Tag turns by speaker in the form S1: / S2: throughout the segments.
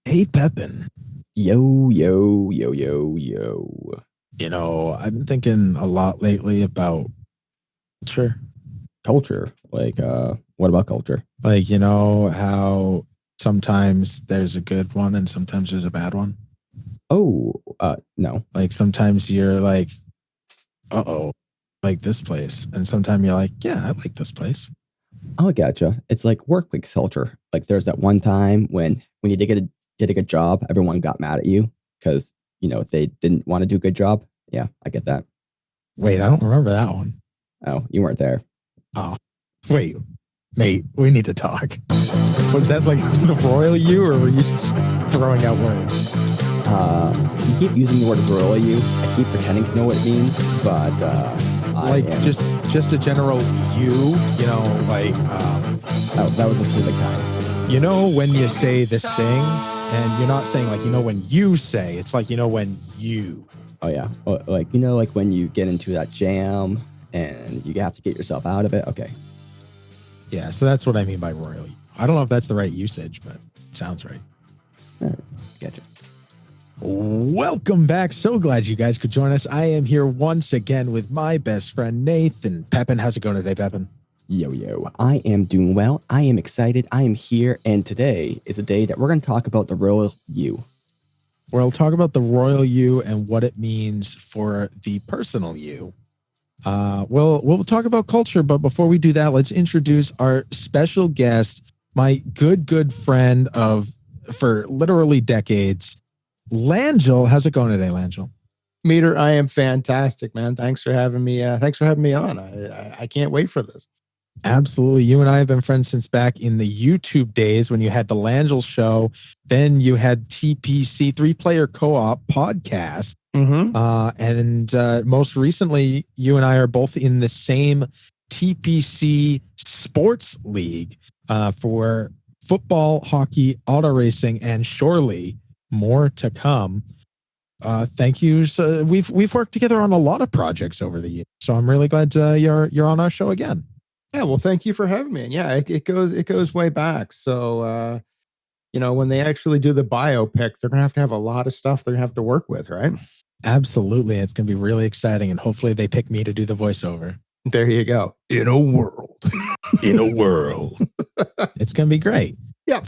S1: Hey, Pepin.
S2: Yo, yo, yo, yo, yo.
S1: I've been thinking a lot lately about culture.
S2: Culture. What about culture?
S1: Like, how sometimes there's a good one and sometimes there's a bad one.
S2: Oh, no.
S1: Like, sometimes you're like, uh-oh, like this place. And sometimes you're like, yeah, I like this place.
S2: Oh, gotcha. It's like workplace culture. Like there's that one time when you did a good job, everyone got mad at you because they didn't want to do a good job. Yeah, I get that.
S1: Wait, I don't remember that one.
S2: Oh, you weren't there.
S1: Oh, wait, mate, we need to talk. Was that like the royal you or were you just throwing out words?
S2: You keep using the word royal you. I keep pretending to know what it means, but
S1: Like just a general like
S2: that was actually the kind.
S1: when you say this thing and you're not saying like when you say, it's like when you.
S2: Oh yeah, like when you get into that jam and you have to get yourself out of it. Okay.
S1: Yeah, so that's what I mean by royal. I don't know if that's the right usage, but it sounds right.
S2: All right. Gotcha.
S1: Welcome back. So glad you guys could join us. I am here once again with my best friend Nathan. Pepin, how's it going today, Pepin?
S2: Yo, yo. I am doing well. I am excited. I am here. And today is a day that we're going to talk about the royal you.
S1: We'll talk about the royal you and what it means for the personal you. We'll talk about culture, but before we do that, let's introduce our special guest, my good friend for literally decades, Langille. How's it going today, Langille?
S3: Meter, I am fantastic, man. Thanks for having me. Thanks for having me on. I can't wait for this.
S1: Absolutely. You and I have been friends since back in the YouTube days when you had the Langille show. Then you had TPC, 3-Player Co-op podcast.
S3: Mm-hmm.
S1: And most recently, you and I are both in the same TPC sports league for football, hockey, auto racing, and surely more to come. Thank you. So we've worked together on a lot of projects over the years. So I'm really glad you're on our show again.
S3: Yeah, well, thank you for having me. And yeah, it goes way back. So when they actually do the biopic, they're gonna have to have a lot of stuff they're gonna have to work with, right?
S1: Absolutely. It's gonna be really exciting, and hopefully they pick me to do the voiceover.
S3: There you go.
S1: In a world. It's gonna be great.
S3: Yeah.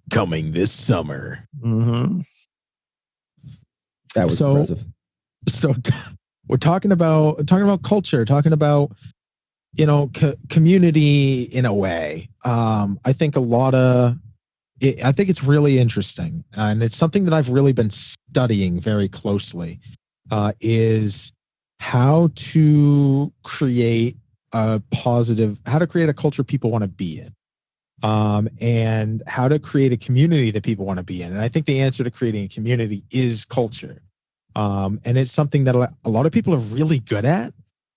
S1: Coming this summer.
S3: Mm-hmm.
S2: That was impressive.
S1: So we're talking about culture, talking about community in a way. I think I think it's really interesting, and it's something that I've really been studying very closely. Is how to create how to create a culture people want to be in, and how to create a community that people want to be in. And I think the answer to creating a community is culture. And it's something that a lot of people are really good at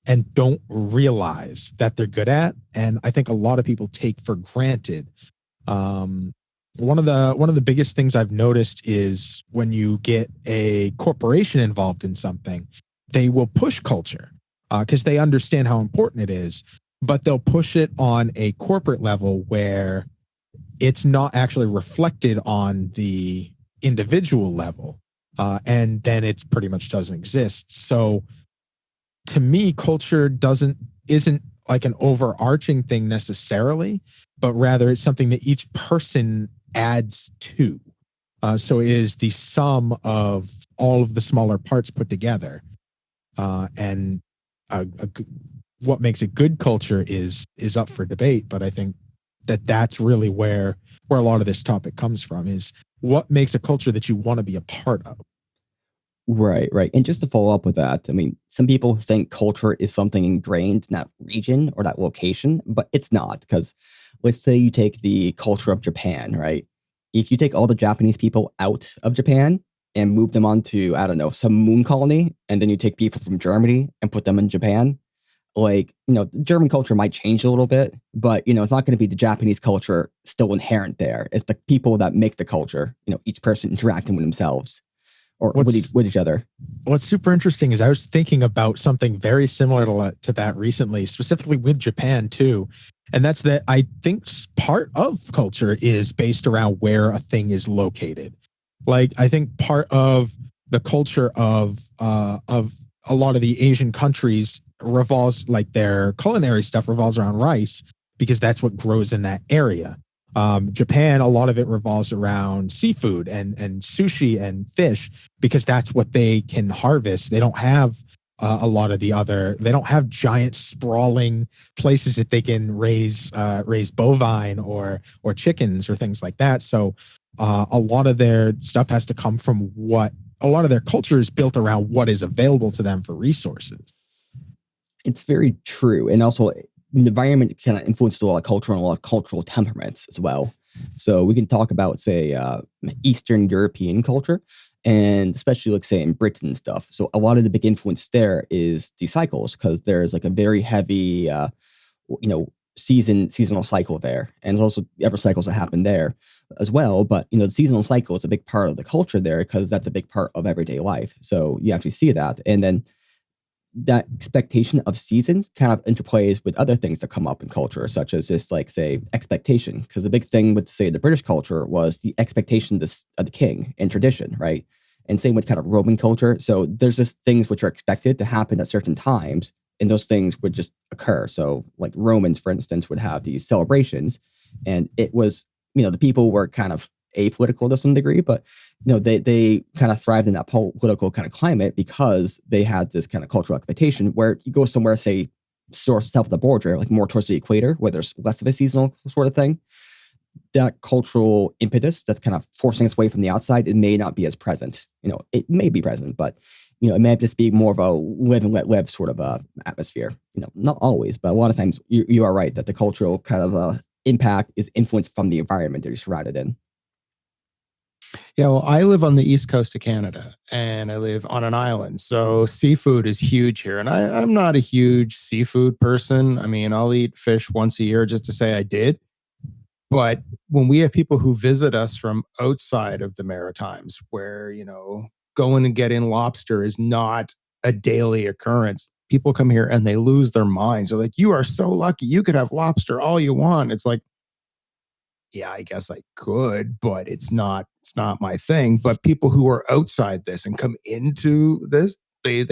S1: and don't realize that they're good at. And I think a lot of people take for granted. One of the biggest things I've noticed is when you get a corporation involved in something, they will push culture because they understand how important it is, but they'll push it on a corporate level where it's not actually reflected on the individual level. And then it pretty much doesn't exist. So to me, culture isn't like an overarching thing necessarily, but rather it's something that each person adds to. So it is the sum of all of the smaller parts put together. And what makes a good culture is up for debate. But I think that's really where a lot of this topic comes from, is what makes a culture that you want to be a part of.
S2: Right. And just to follow up with that, I mean, some people think culture is something ingrained in that region or that location, but it's not. Because let's say you take the culture of Japan, right? If you take all the Japanese people out of Japan and move them onto, I don't know, some moon colony, and then you take people from Germany and put them in Japan, German culture might change a little bit, but, it's not going to be the Japanese culture still inherent there. It's the people that make the culture, each person interacting with themselves or with each other.
S1: What's super interesting is I was thinking about something very similar to that recently, specifically with Japan too. And that's that I think part of culture is based around where a thing is located. Like, I think part of the culture of a lot of the Asian countries revolves, like their culinary stuff revolves around rice because that's what grows in that area. Japan, a lot of it revolves around seafood and sushi and fish because that's what they can harvest. They don't have a lot of the other. They don't have giant sprawling places that they can raise bovine or chickens or things like that. So a lot of their stuff has to come from what a lot of their culture is built around what is available to them for resources.
S2: It's very true. And also, the environment kind of influences a lot of culture and a lot of cultural temperaments as well. So we can talk about, say, Eastern European culture, and especially, like, say, in Britain and stuff. So a lot of the big influence there is the cycles, because there's like a very heavy, seasonal cycle there, and there's also other cycles that happen there as well. But the seasonal cycle is a big part of the culture there because that's a big part of everyday life. So you actually see that, and then that expectation of seasons kind of interplays with other things that come up in culture, such as this, like, say, expectation. Because the big thing with, say, the British culture was the expectation of the king and tradition, right? And same with kind of Roman culture. So there's just things which are expected to happen at certain times, and those things would just occur. So, like, Romans, for instance, would have these celebrations, and it was, the people were kind of apolitical to some degree, but they kind of thrived in that political kind of climate because they had this kind of cultural expectation. Where you go somewhere, say, south of the border, like more towards the equator, where there's less of a seasonal sort of thing, that cultural impetus that's kind of forcing its way from the outside, it may not be as present. It may be present, but it may just be more of a live and let live sort of atmosphere. Not always, but a lot of times you are right that the cultural kind of impact is influenced from the environment that you're surrounded in.
S3: Yeah, well, I live on the east coast of Canada, and I live on an island. So seafood is huge here. And I'm not a huge seafood person. I mean, I'll eat fish once a year just to say I did. But when we have people who visit us from outside of the Maritimes, where, going and getting lobster is not a daily occurrence, people come here and they lose their minds. They're like, you are so lucky. You could have lobster all you want. It's like, yeah, I guess I could, but it's not my thing. But people who are outside this and come into this, they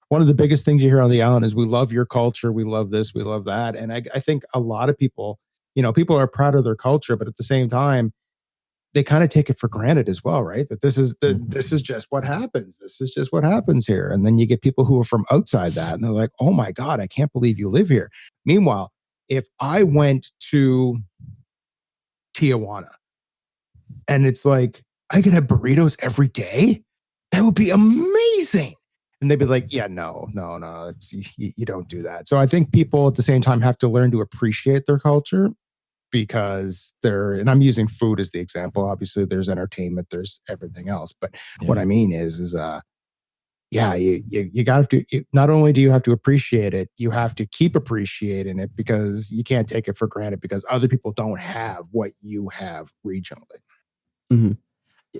S3: one of the biggest things you hear on the island is, we love your culture, we love this, we love that. And I think a lot of people, people are proud of their culture, but at the same time, they kind of take it for granted as well, right? That this is just what happens. This is just what happens here. And then you get people who are from outside that, and they're like, oh my God, I can't believe you live here. Meanwhile, if I went to Tijuana and it's like, I could have burritos every day, that would be amazing. And they'd be like, yeah, no, you don't do that. So I think people at the same time have to learn to appreciate their culture, because and I'm using food as the example. Obviously there's entertainment, there's everything else. But what I mean is you got to, not only do you have to appreciate it, you have to keep appreciating it, because you can't take it for granted because other people don't have what you have regionally.
S2: Mm-hmm.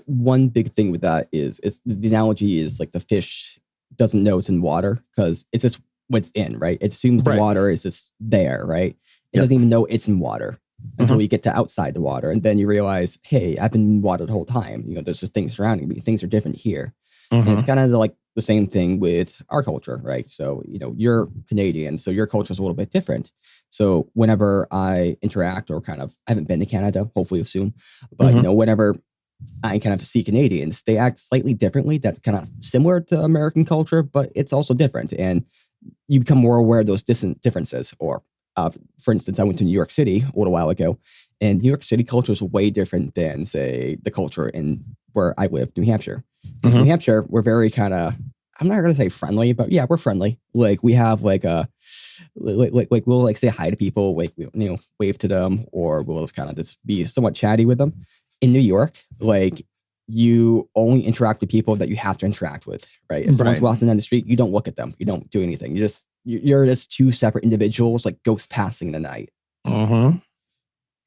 S2: One big thing with that is, the analogy is like the fish doesn't know it's in water because it's just what's in, right? It assumes the water is just there, right? It doesn't even know it's in water until you get to outside the water. And then you realize, hey, I've been in water the whole time. There's just things surrounding me. Things are different here. And it's kind of like the same thing with our culture, right? So, you're Canadian, so your culture is a little bit different. So whenever I interact, or I haven't been to Canada, hopefully soon, but whenever I kind of see Canadians, they act slightly differently. That's kind of similar to American culture, but it's also different. And you become more aware of those differences. Or, for instance, I went to New York City a little while ago, and New York City culture is way different than, say, the culture in where I live, New Hampshire. Because New Hampshire, we're very kind of, I'm not going to say friendly, but yeah, we're friendly. Like, we have like we'll like say hi to people, like, wave to them, or we'll just kind of just be somewhat chatty with them. In New York, like, you only interact with people that you have to interact with, right? If someone's walking down the street, you don't look at them, you don't do anything. You're just two separate individuals, like ghosts passing in the night.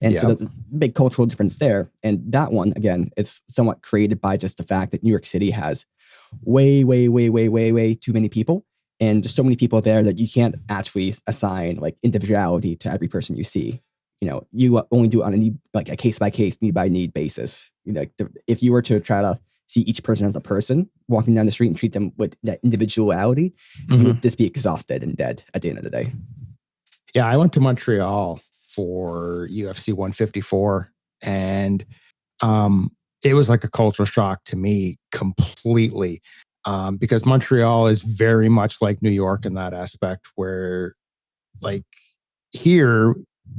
S2: And so there's a big cultural difference there. And that one, again, it's somewhat created by just the fact that New York City has way too many people. And there's so many people there that you can't actually assign like individuality to every person you see. you only do it on a case by case, need by need basis. If you were to try to see each person as a person walking down the street and treat them with that individuality, you would just be exhausted and dead at the end of the day.
S3: Yeah, I went to Montreal for UFC 154, and it was like a cultural shock to me completely, because Montreal is very much like New York in that aspect, where like here,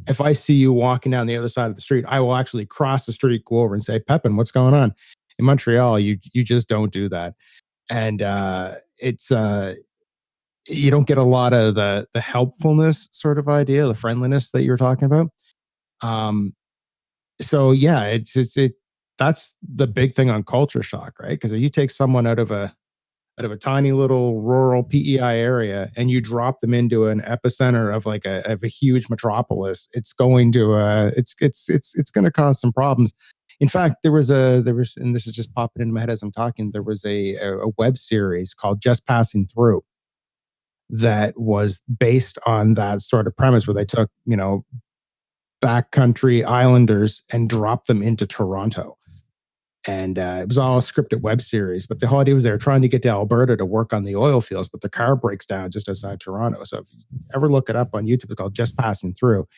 S3: if I see you walking down the other side of the street, I will actually cross the street, go over and say, Pepin, what's going on? In Montreal, you just don't do that. And it's you don't get a lot of the helpfulness sort of idea, the friendliness that you were talking about. So yeah, that's the big thing on culture shock, right? Because if you take someone out of a tiny little rural PEI area and you drop them into an epicenter of like a huge metropolis, it's going to it's going to cause some problems. In fact, there was, and this is just popping into my head as I'm talking, there was a web series called Just Passing Through that was based on that sort of premise, where they took, backcountry islanders and dropped them into Toronto. And it was all a scripted web series. But the whole idea was they were trying to get to Alberta to work on the oil fields, but the car breaks down just outside Toronto. So if you ever look it up on YouTube, it's called Just Passing Through.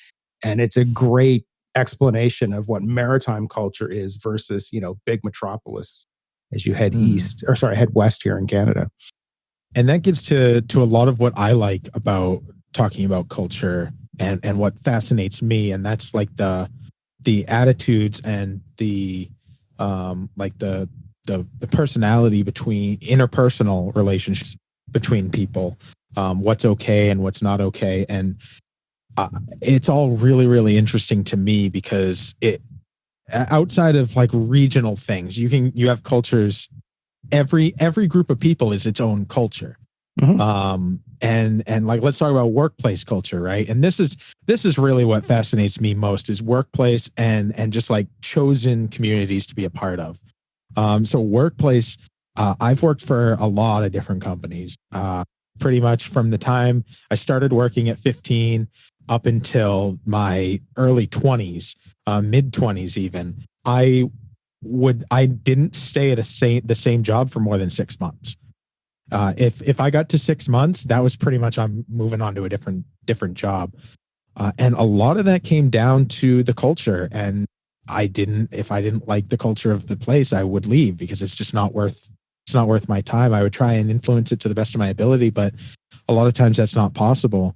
S3: And it's a great explanation of what maritime culture is versus, big metropolis as you head head west here in Canada.
S1: And that gets to a lot of what I like about talking about culture and what fascinates me. And that's like the attitudes and the personality between interpersonal relationships between people, what's okay and what's not okay. And it's all really, really interesting to me because it, outside of like regional things, you have cultures. Every group of people is its own culture. Mm-hmm. And like, let's talk about workplace culture, right? And this is really what fascinates me most, is workplace and just like chosen communities to be a part of. So workplace, I've worked for a lot of different companies, pretty much from the time I started working at 15 up until my early 20s, mid 20s even. I didn't stay at the same job for more than 6 months. If I got to 6 months, that was pretty much I'm moving on to a different job. And a lot of that came down to the culture. And if I didn't like the culture of the place, I would leave because it's not worth my time. I would try and influence it to the best of my ability, but a lot of times that's not possible.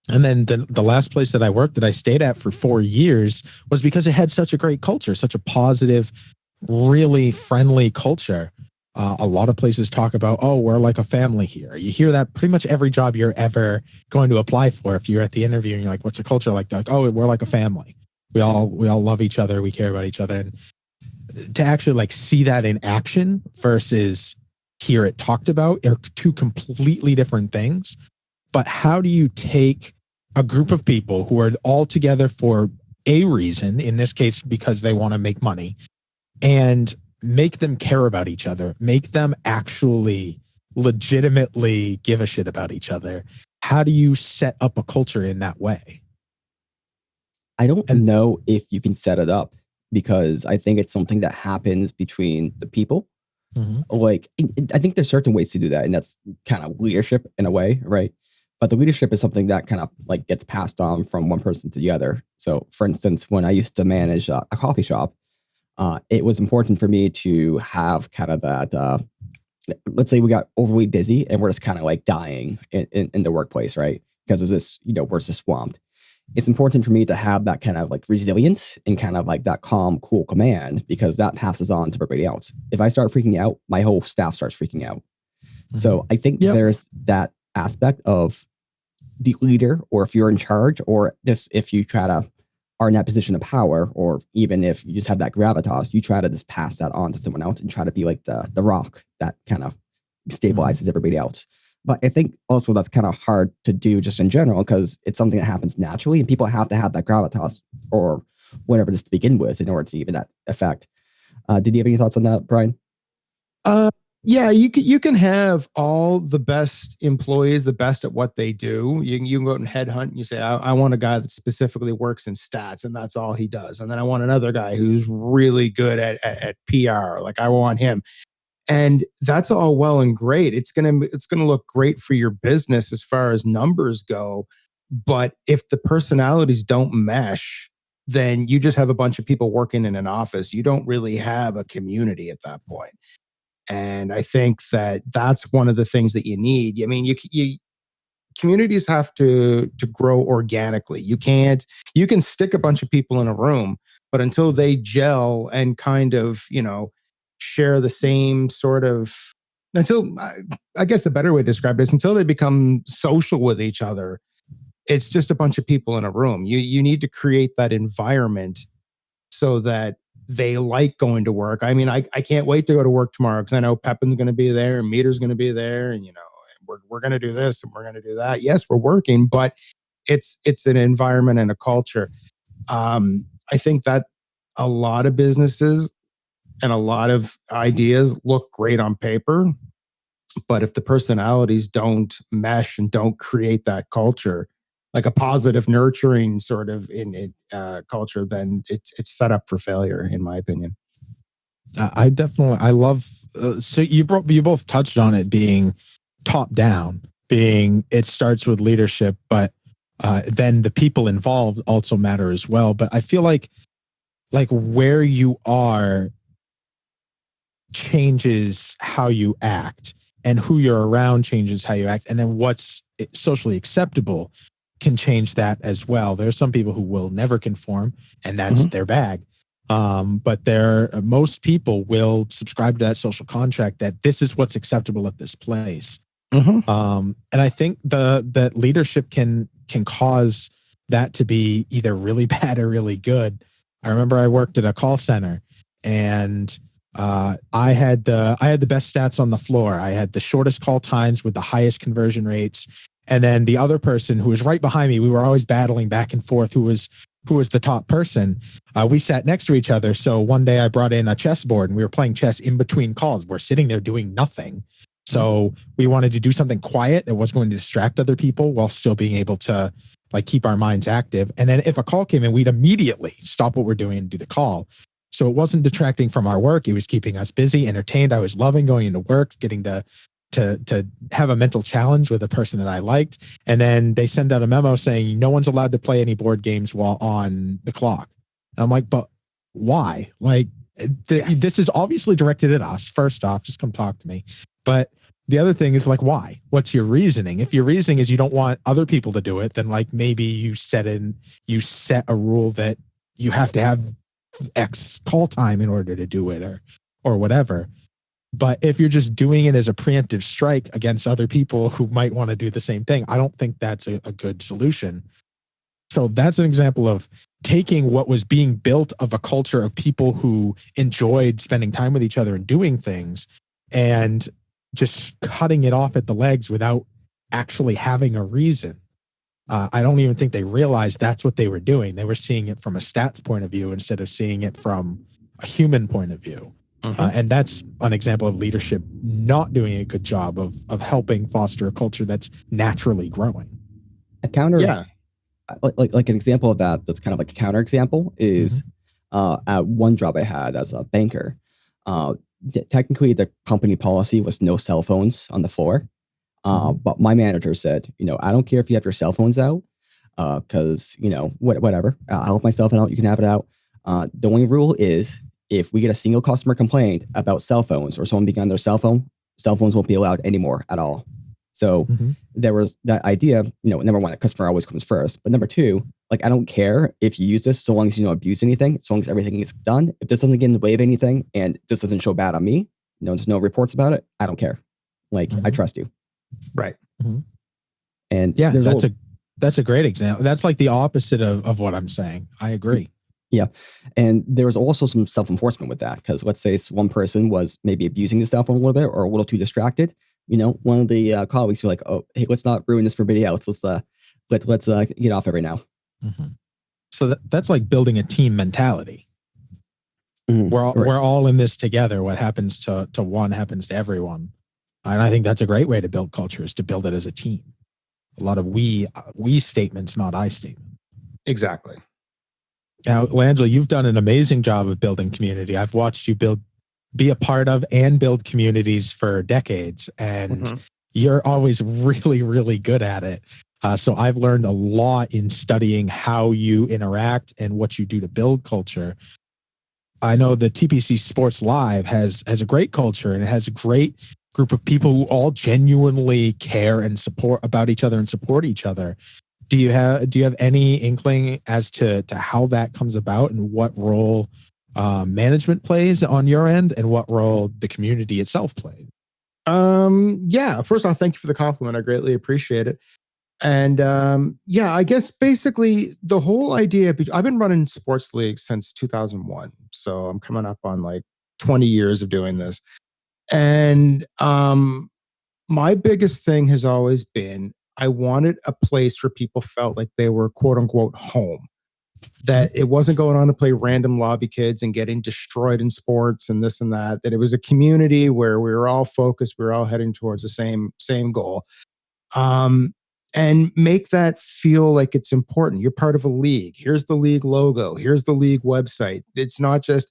S1: And then the last place that I worked, that I stayed at for 4 years, was because it had such a great culture, such a positive, really friendly culture. A lot of places talk about, oh, we're like a family here. You hear that pretty much every job you're ever going to apply for. If you're at the interview and you're like, what's the culture like? They're like, oh, we're like a family. We all love each other. We care about each other. And to actually like see that in action versus hear it talked about are two completely different things. But how do you take a group of people who are all together for a reason, in this case, because they want to make money, and make them care about each other, make them actually legitimately give a shit about each other? How do you set up a culture in that way?
S2: I don't know if you can set it up, because I think it's something that happens between the people. Mm-hmm. Like, I think there's certain ways to do that, and that's kind of leadership in a way, right? But the leadership is something that kind of like gets passed on from one person to the other. So, for instance, when I used to manage a coffee shop, it was important for me to have kind of that, let's say we got overly busy and we're just kind of like dying in the workplace, right? Because of this, we're just swamped. It's important for me to have that kind of like resilience and kind of like that calm, cool command, because that passes on to everybody else. If I start freaking out, my whole staff starts freaking out. Mm-hmm. So I think there's that aspect of the leader, or if you're in charge, or just if you are in that position of power, or even if you just have that gravitas, you try to just pass that on to someone else and try to be like the rock that kind of stabilizes everybody else. But I think also that's kind of hard to do just in general, because it's something that happens naturally, and people have to have that gravitas or whatever just to begin with in order to even that effect. Did you have any thoughts on that, Brian?
S3: Yeah, you can have all the best employees, the best at what they do. You can go out and headhunt and you say, I want a guy that specifically works in stats and that's all he does. And then I want another guy who's really good at PR. Like I want him. And that's all well and great. It's gonna look great for your business as far as numbers go. But if the personalities don't mesh, then you just have a bunch of people working in an office. You don't really have a community at that point. And I think that that's one of the things that you need. I mean, you communities have to grow organically. You can stick a bunch of people in a room, but until they gel and kind of, share the same sort of, until I guess the better way to describe it is until they become social with each other, it's just a bunch of people in a room. You need to create that environment so that they like going to work. I mean, I can't wait to go to work tomorrow because I know Pepin's going to be there and Meter's going to be there, and we're going to do this and we're going to do that. Yes, we're working, but it's an environment and a culture. I think that a lot of businesses and a lot of ideas look great on paper, but if the personalities don't mesh and don't create that culture, like a positive, nurturing sort of culture, then it's set up for failure, in my opinion.
S1: I love. So you both touched on it being top down, being it starts with leadership, but then the people involved also matter as well. But I feel like where you are changes how you act, and who you're around changes how you act, and then what's socially acceptable can change that as well. There are some people who will never conform, and that's their bag. But most people will subscribe to that social contract that this is what's acceptable at this place. And I think that leadership can cause that to be either really bad or really good. I remember I worked at a call center, and I had the best stats on the floor. I had the shortest call times with the highest conversion rates. And then the other person who was right behind me, we were always battling back and forth who was the top person. We sat next to each other. So one day I brought in a chessboard and we were playing chess in between calls. We're sitting there doing nothing. So we wanted to do something quiet that was going to distract other people while still being able to keep our minds active. And then if a call came in, we'd immediately stop what we're doing and do the call. So it wasn't detracting from our work. It was keeping us busy, entertained. I was loving going into work, getting to have a mental challenge with a person that I liked. And then they send out a memo saying no one's allowed to play any board games while on the clock. And I'm like, but why? This is obviously directed at us. First off, just come talk to me. But the other thing is why? What's your reasoning? If your reasoning is you don't want other people to do it, then maybe you set a rule that you have to have X call time in order to do it or whatever. But if you're just doing it as a preemptive strike against other people who might want to do the same thing, I don't think that's a good solution. So that's an example of taking what was being built of a culture of people who enjoyed spending time with each other and doing things, and just cutting it off at the legs without actually having a reason. I don't even think they realized that's what they were doing. They were seeing it from a stats point of view instead of seeing it from a human point of view. And that's an example of leadership not doing a good job of helping foster a culture that's naturally growing.
S2: Like an example of that's kind of like a counter example is at one job I had as a banker. Technically, the company policy was no cell phones on the floor. But my manager said, I don't care if you have your cell phones out, because, whatever. I'll have my cell phone out. You can have it out. The only rule is if we get a single customer complaint about cell phones or someone being on their cell phones won't be allowed anymore at all. So there was that idea, number one, the customer always comes first. But number two, I don't care if you use this so long as you don't abuse anything, so long as everything is done. If this doesn't get in the way of anything and this doesn't show bad on me, there's no reports about it, I don't care. I trust you.
S3: Right.
S2: And
S1: yeah, that's a great example. That's the opposite of what I'm saying. I agree.
S2: Yeah. And there was also some self-enforcement with that, because let's say one person was maybe abusing the cell phone a little bit or a little too distracted. One of the colleagues were like, oh, hey, let's not ruin this for everybody else. Let's get off every now.
S1: So that's like building a team mentality.
S2: Right.
S1: we're all in this together. What happens to one happens to everyone. And I think that's a great way to build culture, is to build it as a team. A lot of we statements, not I statements.
S3: Exactly.
S1: Now, Langille, you've done an amazing job of building community. I've watched you be a part of and build communities for decades, and you're always really, really good at it. So I've learned a lot in studying how you interact and what you do to build culture. I know the TPC Sports Live has a great culture, and it has a great group of people who all genuinely care and support about each other and support each other. Do you have any inkling as to how that comes about, and what role management plays on your end, and what role the community itself plays?
S3: Yeah, first off, thank you for the compliment. I greatly appreciate it. And yeah, I guess basically the whole idea, I've been running sports leagues since 2001. So I'm coming up on like 20 years of doing this. And my biggest thing has always been, I wanted a place where people felt like they were quote unquote home, that it wasn't going on to play random lobby kids and getting destroyed in sports and this and that it was a community where we were all focused, we were all heading towards the same goal. And make that feel like it's important. You're part of a league. Here's the league logo. Here's the league website. It's not just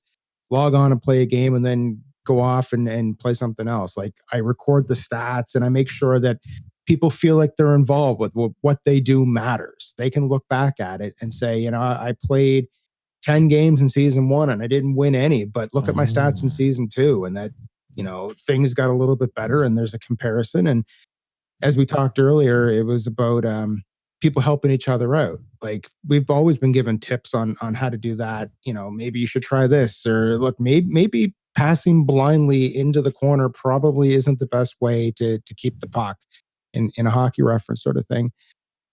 S3: log on and play a game and then go off and play something else. Like, I record the stats and I make sure that people feel like they're involved with what they do matters. They can look back at it and say, I played 10 games in season 1 and I didn't win any, but look at my stats in season 2. And that, things got a little bit better and there's a comparison. And as we talked earlier, it was about people helping each other out. Like, we've always been given tips on how to do that. Maybe you should try this, or look, maybe passing blindly into the corner probably isn't the best way to keep the puck in a hockey reference sort of thing.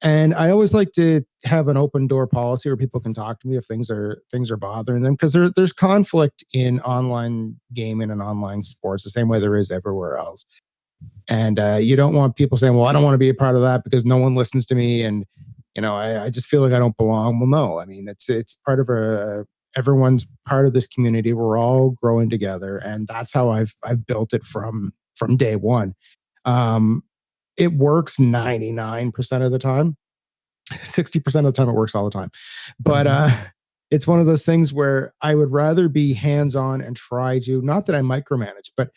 S3: And I always like to have an open door policy where people can talk to me if things are bothering them, because there's conflict in online gaming and online sports the same way there is everywhere else. And you don't want people saying, well, I don't want to be a part of that because no one listens to me. And, I just feel like I don't belong. Well, no, I mean, it's part of everyone's part of this community. We're all growing together. And that's how I've built it from day one. It works 99% of the time. 60% of the time it works all the time. But it's one of those things where I would rather be hands-on and try to, not that I micromanage, but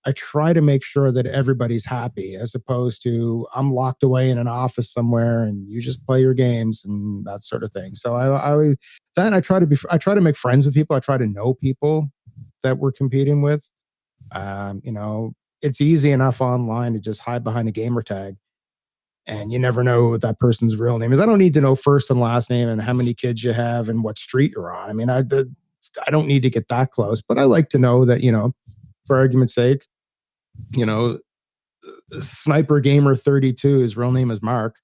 S3: I try to make sure that everybody's happy, as opposed to I'm locked away in an office somewhere and you just play your games and that sort of thing. So I try to make friends with people. I try to know people that we're competing with. It's easy enough online to just hide behind a gamer tag, and you never know what that person's real name is. I don't need to know first and last name and how many kids you have and what street you're on. I mean, I don't need to get that close, but I like to know that, for argument's sake, Sniper Gamer 32, his real name is Mark.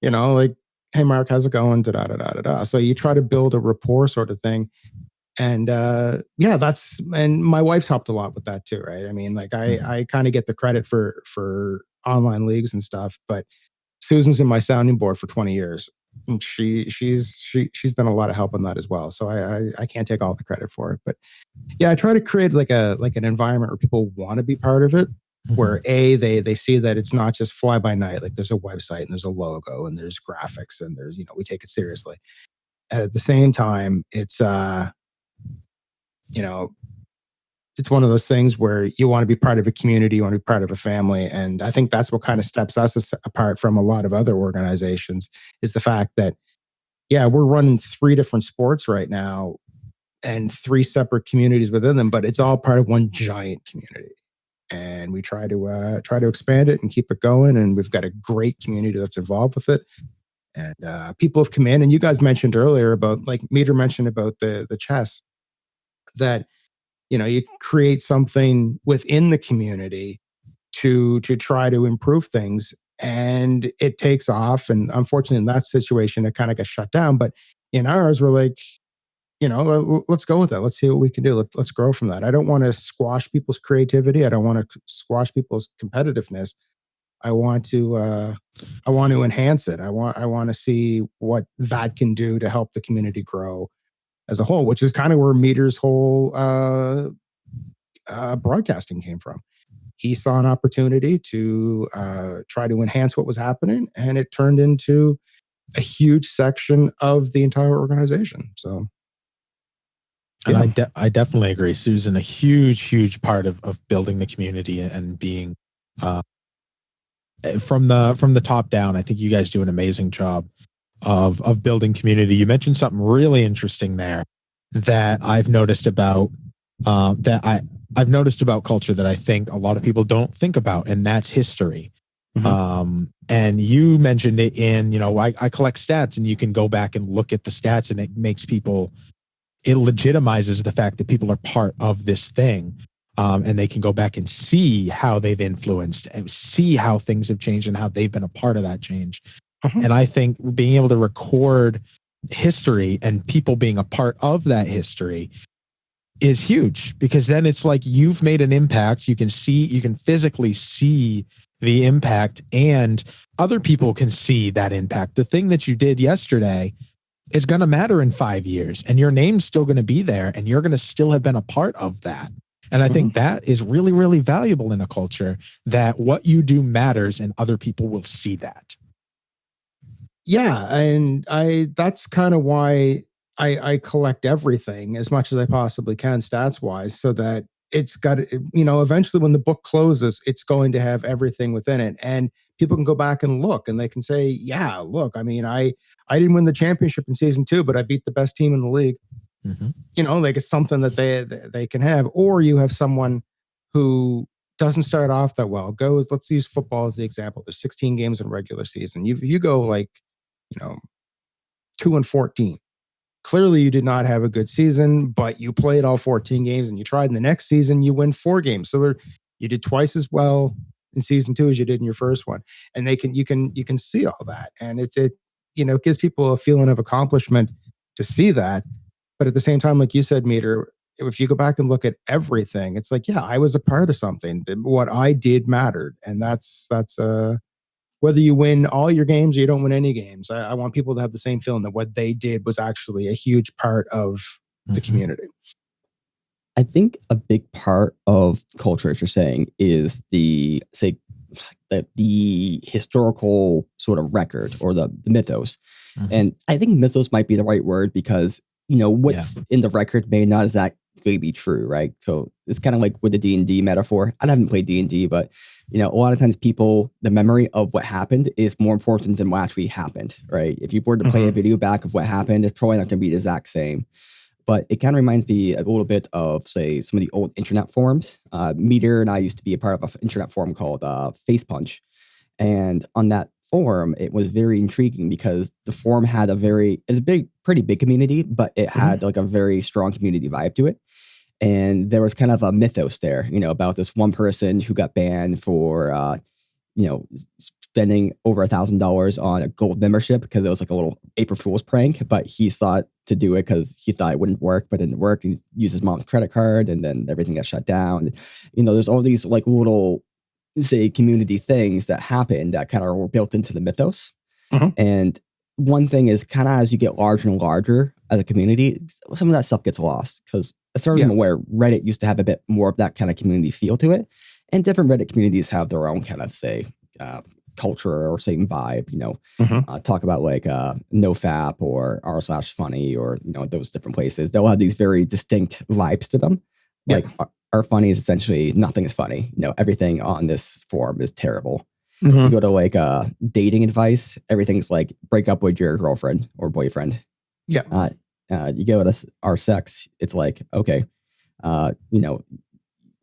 S3: Like, hey Mark, how's it going? Da da da da da. So you try to build a rapport sort of thing. And and my wife's helped a lot with that too, right? I mean, like, I kind of get the credit for online leagues and stuff, but Susan's in my sounding board for 20 years. And she's been a lot of help on that as well. So I can't take all the credit for it, but yeah, I try to create like an environment where people want to be part of it, where they see that it's not just fly by night. Like, there's a website and there's a logo and there's graphics and there's, we take it seriously. And at the same time, it's it's one of those things where you want to be part of a community, you want to be part of a family. And I think that's what kind of steps us apart from a lot of other organizations, is the fact that, yeah, we're running 3 different sports right now and 3 separate communities within them, but it's all part of one giant community. And we try to expand it and keep it going. And we've got a great community that's involved with it. And people have come in, and you guys mentioned earlier about, like, Meter mentioned about the chess, that you create something within the community to try to improve things, and it takes off. And unfortunately, in that situation, it kind of got shut down. But in ours, we're like, let's go with that. Let's see what we can do. Let's grow from that. I don't want to squash people's creativity. I don't want to squash people's competitiveness. I want to enhance it. I want to see what that can do to help the community grow. as a whole, which is kind of where Meter's whole broadcasting came from. He saw an opportunity to try to enhance what was happening, and it turned into a huge section of the entire organization. So,
S1: yeah. And I definitely agree. Susan, a huge part of building the community and being from the top down. I think you guys do an amazing job of building community. You mentioned something really interesting there that I've noticed about I've noticed about culture that I think a lot of people don't think about, and that's history. And you mentioned it in, I collect stats, and you can go back and look at the stats, and it legitimizes the fact that people are part of this thing. And they can go back and see how they've influenced and see how things have changed and how they've been a part of that change. And I think being able to record history and people being a part of that history is huge, because then it's like you've made an impact. You can physically see the impact, and other people can see that impact. The thing that you did yesterday is going to matter in 5 years, and your name's still going to be there, and you're going to still have been a part of that. And I think that is really, really valuable in a culture, that what you do matters and other people will see that.
S3: Yeah. And that's kind of why I collect everything as much as I possibly can, stats wise, so that it's got, eventually when the book closes, it's going to have everything within it. And people can go back and look, and they can say, yeah, look, I mean, I didn't win the championship in season 2, but I beat the best team in the league. Like it's something that they can have. Or you have someone who doesn't start off that well, let's use football as the example. There's 16 games in regular season. You go 2-14. Clearly you did not have a good season, but you played all 14 games and you tried. In the next season, you win 4 games. So you did twice as well in season 2 as you did in your first one. And you can see all that. And it gives people a feeling of accomplishment to see that. But at the same time, like you said, Meter, if you go back and look at everything, it's like, yeah, I was a part of something. What I did mattered. And that's whether you win all your games or you don't win any games. I want people to have the same feeling that what they did was actually a huge part of the community.
S2: I think a big part of culture, as you're saying, is the historical sort of record, or the mythos. And I think mythos might be the right word, because what's in the record may not exactly be true, right? So it's kind of like with the D&D metaphor. I haven't played D&D, but a lot of times the memory of what happened is more important than what actually happened, right? If you were to play a video back of what happened, it's probably not going to be the exact same. But it kind of reminds me a little bit of, say, some of the old internet forums. Meter and I used to be a part of an internet forum called Face Punch. And on that forum, it was very intriguing, because the forum had pretty big community, but it had like a very strong community vibe to it. And there was kind of a mythos there, about this one person who got banned for, spending over $1,000 on a gold membership, because it was like a little April Fool's prank, but he sought to do it because he thought it wouldn't work, but it didn't work. He used his mom's credit card, and then everything got shut down. There's all these like little, say, community things that happen that kind of were built into the mythos. And one thing is, kind of as you get larger and larger as a community, some of that stuff gets lost, because as far as I'm aware, Reddit used to have a bit more of that kind of community feel to it, and different Reddit communities have their own kind of, say, culture or same vibe. Talk about like NoFap or r/funny, or those different places. They'll have these very distinct vibes to them. Like our funny is essentially nothing is funny. Everything on this forum is terrible. You go to like dating advice, everything's like break up with your girlfriend or boyfriend. You go to our sex, it's like, okay,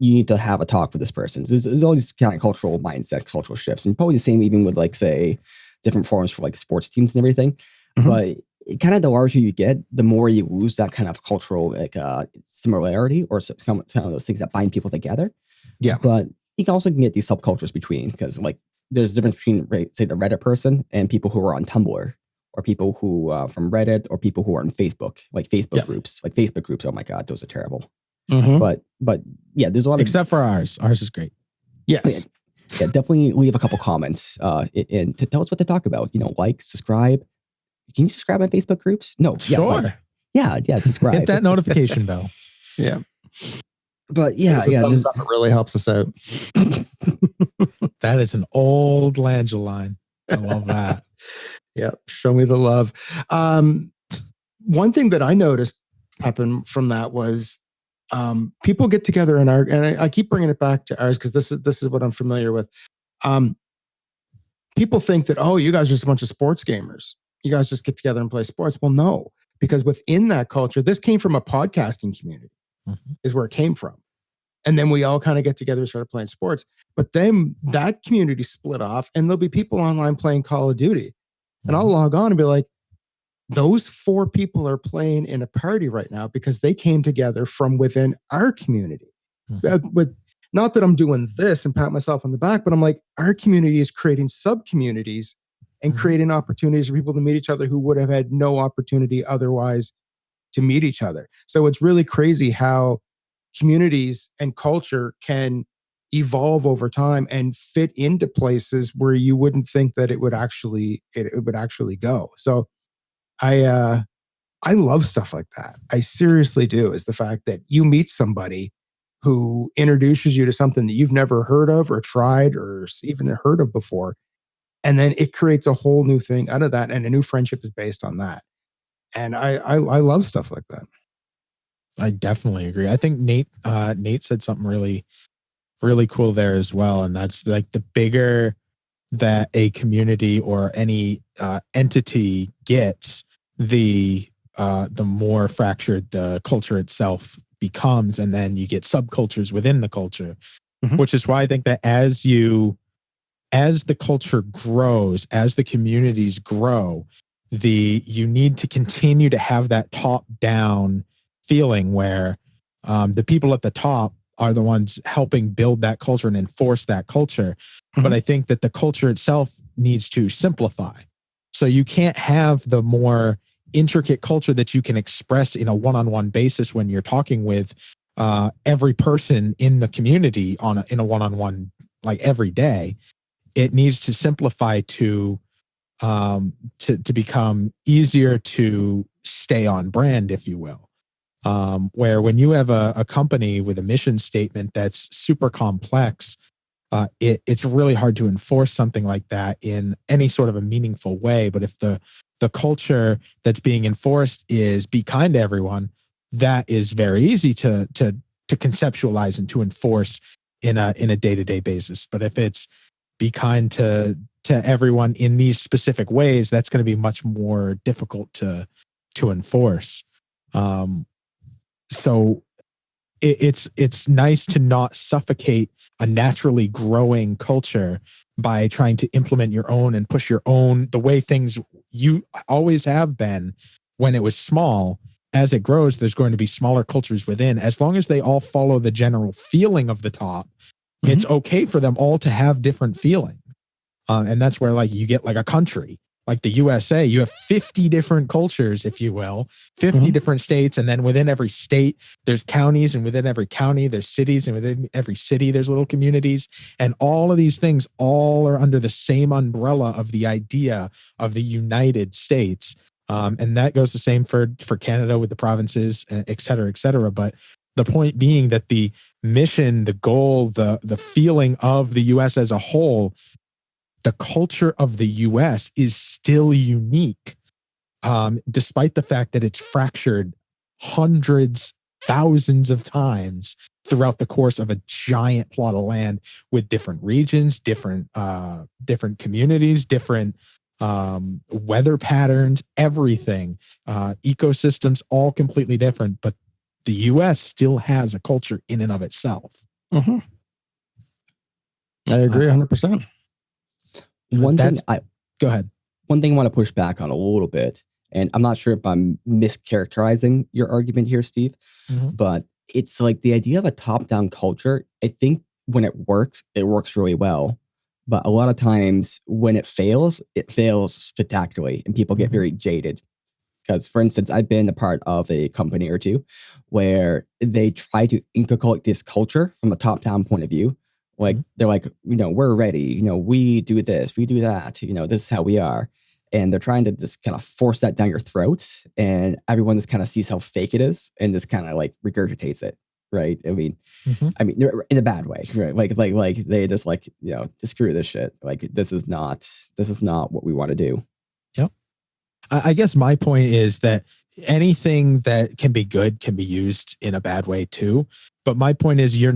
S2: you need to have a talk with this person. So there's all these kind of cultural mindset, cultural shifts, and probably the same even with like, say, different forums for like sports teams and everything. But kind of the larger you get, the more you lose that kind of cultural like similarity, or some of those things that bind people together. But you can also get these subcultures between, because like there's a difference between, say, the Reddit person and people who are on Tumblr, or people who from Reddit, or people who are on Facebook, like Facebook groups. Like Facebook groups, oh my God, those are terrible. But yeah, there's a lot of,
S1: except for ours. Ours is great.
S3: Yes.
S2: Yeah, definitely leave a couple comments and to tell us what to talk about. Like, subscribe. Can you subscribe on Facebook groups? No.
S1: Sure.
S2: Like, Yeah, subscribe.
S1: Hit that notification bell.
S3: Yeah.
S2: But yeah,
S3: Thumbs up, it really helps us out.
S1: That is an old Langille line. I love that.
S3: Yeah, show me the love. One thing that I noticed happen from that was people get together in our, and I keep bringing it back to ours because this is what I'm familiar with. People think that, oh, you guys are just a bunch of sports gamers. You guys just get together and play sports. Well, no, because within that culture, this came from a podcasting community, is where it came from. And then we all kind of get together and started playing sports. But then that community split off, and there'll be people online playing Call of Duty. And I'll log on and be like, those 4 people are playing in a party right now because they came together from within our community. But not that I'm doing this and pat myself on the back, but I'm like, our community is creating sub-communities and creating opportunities for people to meet each other who would have had no opportunity otherwise to meet each other. So it's really crazy how communities and culture can evolve over time and fit into places where you wouldn't think that it would actually go. So I love stuff like that. I seriously do. Is the fact that you meet somebody who introduces you to something that you've never heard of or tried or even heard of before, and then it creates a whole new thing out of that, and a new friendship is based on that. And I love stuff like that.
S1: I definitely agree. I think Nate said something really, really cool there as well, and that's like the bigger that a community or any entity gets, the more fractured the culture itself becomes, and then you get subcultures within the culture, which is why I think that as the culture grows, as the communities grow, you need to continue to have that top-down feeling where the people at the top are the ones helping build that culture and enforce that culture. But I think that the culture itself needs to simplify. So you can't have the more intricate culture that you can express in a one-on-one basis when you're talking with every person in the community in a one-on-one, like every day. It needs to simplify to become easier to stay on brand, if you will. Where when you have a company with a mission statement that's super complex, it's really hard to enforce something like that in any sort of a meaningful way. But if the culture that's being enforced is be kind to everyone, that is very easy to conceptualize and to enforce in a day-to-day basis. But if it's be kind to everyone in these specific ways, that's going to be much more difficult to enforce. So it's nice to not suffocate a naturally growing culture by trying to implement your own and push your own, the way things you always have been when it was small. As it grows, there's going to be smaller cultures within. As long as they all follow the general feeling of the top, it's okay for them all to have different feeling. And that's where like you get like a country like the USA, you have 50 different cultures, if you will, 50 different states. And then within every state, there's counties, and within every county, there's cities, and within every city, there's little communities. And all of these things all are under the same umbrella of the idea of the United States. And that goes the same for Canada with the provinces, et cetera, et cetera. But the point being that the mission, the goal, the feeling of the US as a whole, the culture of the US is still unique, despite the fact that it's fractured hundreds, thousands of times throughout the course of a giant plot of land with different regions, different communities, different weather patterns, everything, ecosystems, all completely different. But the US still has a culture in and of itself.
S3: I agree 100%.
S2: Go
S1: ahead.
S2: One thing I want to push back on a little bit, and I'm not sure if I'm mischaracterizing your argument here, Steve, but it's like the idea of a top-down culture. I think when it works really well. But a lot of times when it fails spectacularly, and people get very jaded. Because, for instance, I've been a part of a company or two where they try to inculcate this culture from a top-down point of view. Like, they're like, we're ready, we do this, we do that, this is how we are. and they're trying to just kind of force that down your throat, and everyone just kind of sees how fake it is and just kind of like regurgitates it, right? I mean, in a bad way, right? Like they just like, screw this shit. Like this is not what we want to do.
S1: Yep. I guess my point is that anything that can be good can be used in a bad way too. But my point is you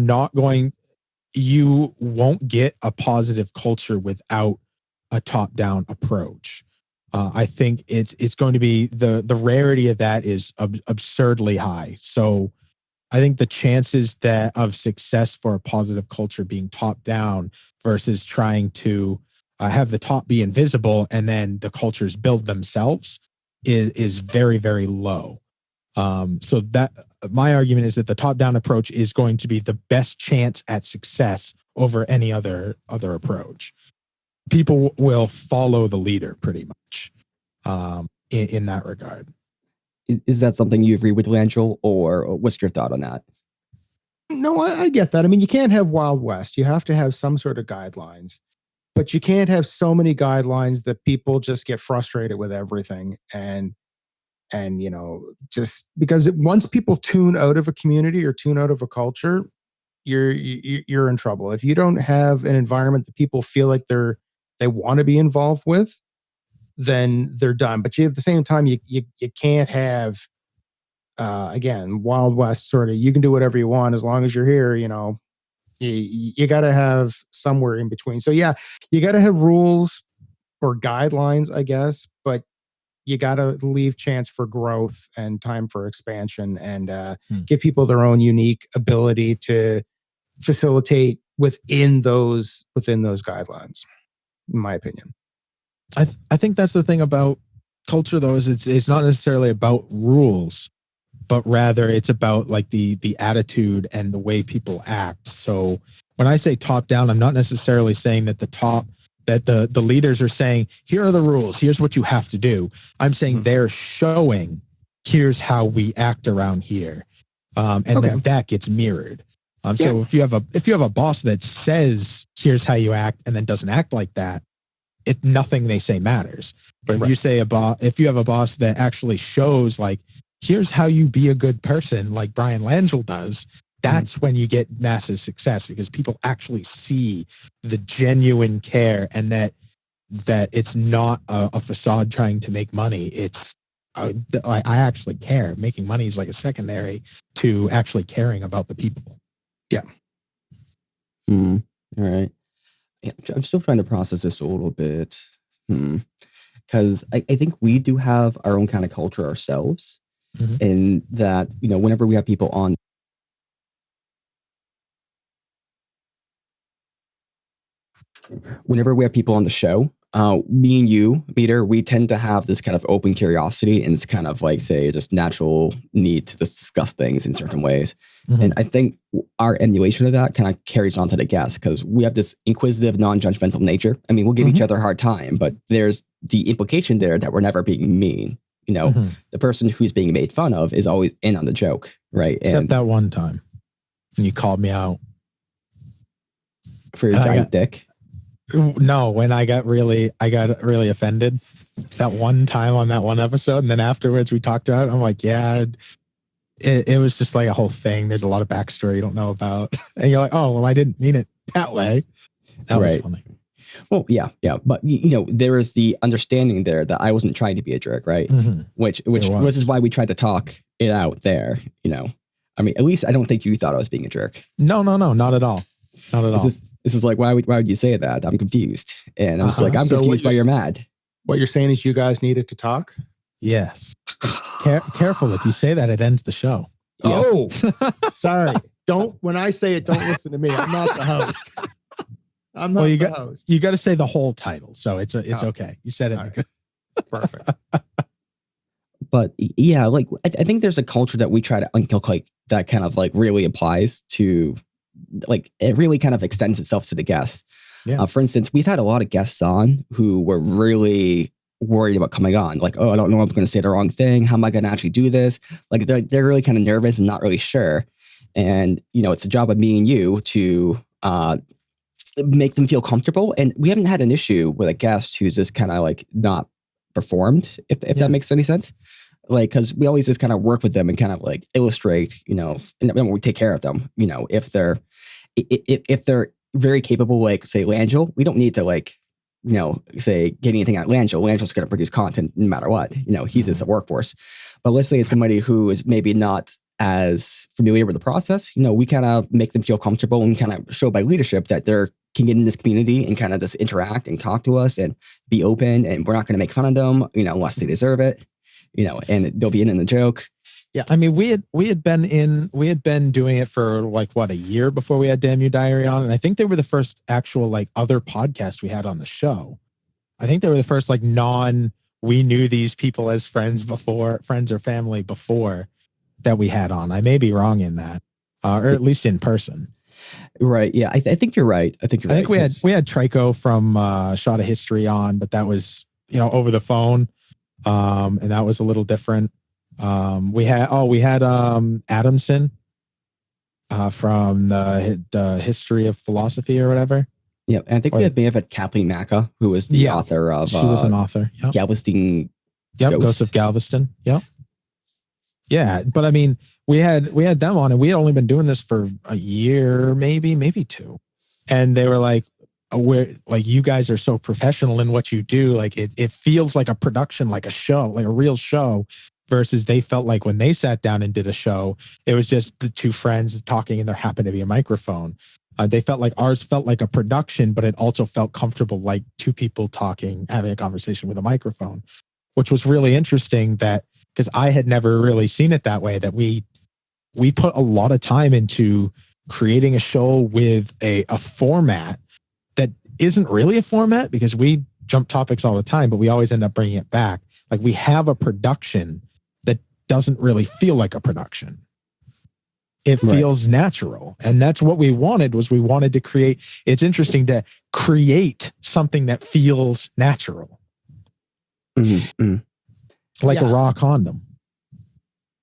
S1: won't get a positive culture without a top-down approach. I think it's going to be the rarity of that is absurdly high. So I think the chances of success for a positive culture being top down versus trying to have the top be invisible and then the cultures build themselves is very, very low. So that my argument is that the top down approach is going to be the best chance at success over any other approach. People will follow the leader pretty much in that regard.
S2: Is that something you agree with, Langille, or what's your thought on that?
S3: No, I get that. I mean, you can't have Wild West. You have to have some sort of guidelines, but you can't have so many guidelines that people just get frustrated with everything. And just because once people tune out of a community or tune out of a culture, you're in trouble. If you don't have an environment that people feel like they want to be involved with, then they're done. But at the same time, you can't have again, Wild West sort of, you can do whatever you want as long as you're here. You got to have somewhere in between. So yeah, you got to have rules or guidelines, I guess, but you got to leave chance for growth and time for expansion, and give people their own unique ability to facilitate within those guidelines, in my opinion.
S1: I think that's the thing about culture, though, is it's not necessarily about rules, but rather it's about like the attitude and the way people act. So when I say top down, I'm not necessarily saying that the leaders are saying, here are the rules, here's what you have to do. I'm saying they're showing, here's how we act around here. Then that gets mirrored. So if you have a boss that says, here's how you act, and then doesn't act like that, nothing they say matters. But if you have a boss that actually shows, like, here's how you be a good person, like Brian Langille does, that's when you get massive success, because people actually see the genuine care, and that it's not a facade trying to make money. It's I actually care. Making money is like a secondary to actually caring about the people.
S3: Yeah.
S2: All right. I'm still trying to process this a little bit, because I think we do have our own kind of culture ourselves, in that, whenever we have people on, the show, me and you, Peter, we tend to have this kind of open curiosity, and it's kind of like, say, just natural need to discuss things in certain ways. And I think our emulation of that kind of carries on to the guests, because we have this inquisitive, non-judgmental nature. I mean, we'll give each other a hard time, but there's the implication there that we're never being mean. The person who's being made fun of is always in on the joke, right?
S1: Except that one time when you called me out
S2: for your giant dick.
S1: No, when I got really offended that one time on that one episode, and then afterwards we talked about it. I'm like, yeah, it was just like a whole thing. There's a lot of backstory you don't know about, and you're like, oh, well, I didn't mean it that way. That was funny.
S2: Well, yeah, but there is the understanding there that I wasn't trying to be a jerk, right? Which is why we tried to talk it out there. I mean, at least I don't think you thought I was being a jerk.
S1: No, not at all. Not at all.
S2: This is like, why would you say that? I'm confused. And I'm just like, I'm confused why you're mad.
S3: What you're saying is you guys needed to talk?
S1: Yes. Careful. If you say that, it ends the show.
S3: Oh, sorry. When I say it, don't listen to me. I'm not the host. I'm not the host.
S1: You got to say the whole title. So it's okay. You said it. Right.
S3: Perfect.
S2: But yeah, like, I think there's a culture that we try to inculcate that kind of like really applies to, like, it really kind of extends itself to the guests.
S1: Yeah.
S2: For instance, we've had a lot of guests on who were really worried about coming on. Like, oh, I don't know if I'm going to say the wrong thing. How am I going to actually do this? Like, they're really kind of nervous and not really sure. And, it's the job of me and you to make them feel comfortable. And we haven't had an issue with a guest who's just kind of like not performed, if that makes any sense. Like, because we always just kind of work with them and kind of like illustrate, and we take care of them. If they're very capable, like say Langille, we don't need to like, say get anything out of Langille. Langille's going to produce content no matter what. He's just a workforce. But let's say it's somebody who is maybe not as familiar with the process. We kind of make them feel comfortable and kind of show by leadership that they're can get in this community and kind of just interact and talk to us and be open, and we're not going to make fun of them, unless they deserve it, and they'll be in the joke.
S1: Yeah, I mean, we had been doing it for like a year before we had Damn You Diary on, and I think they were the first actual like other podcast we had on the show. I think they were the first like we knew these people as friends or family before that we had on. I may be wrong in that, or at least in person.
S2: Right. Yeah. I think you're right. I think
S1: we had Trico from Shot of History on, but that was over the phone, and that was a little different. We had Adamson from the History of Philosophy or whatever.
S2: Yeah, and I think we may have had Kathleen Macca, who was the author of.
S1: She was an author. Yep.
S2: Galveston.
S1: Ghost of Galveston. Yep. Yeah, but I mean, we had them on, and we had only been doing this for a year, maybe 2, and they were like, "We're like, you guys are so professional in what you do. Like, it feels like a production, like a show, like a real show." Versus they felt like when they sat down and did a show, it was just the two friends talking, and there happened to be a microphone. They felt like ours felt like a production, but it also felt comfortable, like two people talking, having a conversation with a microphone, which was really interesting. That because I had never really seen it that way, that we put a lot of time into creating a show with a format that isn't really a format, because we jump topics all the time, but we always end up bringing it back. Like, we have a production that doesn't really feel like a production. It feels natural. And that's what we wanted to create. It's interesting to create something that feels natural.
S2: Mm-hmm.
S1: Like a raw condom.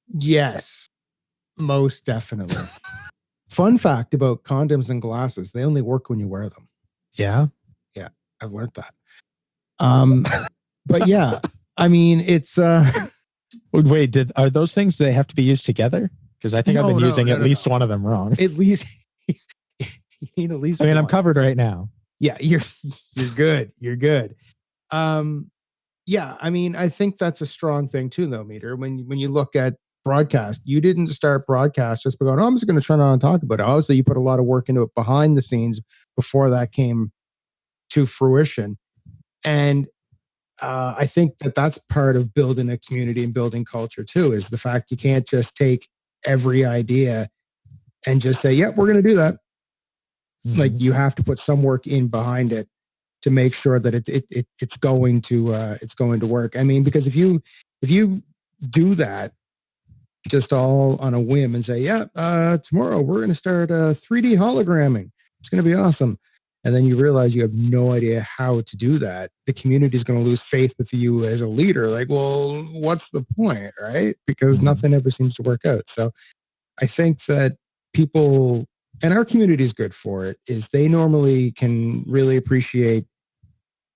S3: Yes, most definitely. Fun fact about condoms and glasses: they only work when you wear them.
S1: Yeah.
S3: Yeah, I've learned that. But yeah, I mean, it's
S1: wait, are those things, do they have to be used together? Because I think I've been using at least one of them wrong.
S3: At least you need at least.
S1: I mean, I'm covered right now.
S3: Yeah, you're good. You're good. Yeah, I mean, I think that's a strong thing too, though, Meter. When you look at broadcast, you didn't start broadcast just by going, "Oh, I'm just going to turn it on and talk about it." Obviously, you put a lot of work into it behind the scenes before that came to fruition, and I think that's part of building a community and building culture too, is the fact you can't just take every idea and just say, "Yep, we're going to do that." Mm-hmm. Like, you have to put some work in behind it to make sure that it's going to work. I mean, because if you do that just all on a whim and say, "Yeah, tomorrow we're going to start 3D hologramming. It's going to be awesome," and then you realize you have no idea how to do that, the community is going to lose faith with you as a leader. Like, well, what's the point, right? Because nothing ever seems to work out. So I think that people, and our community is good for it, is they normally can really appreciate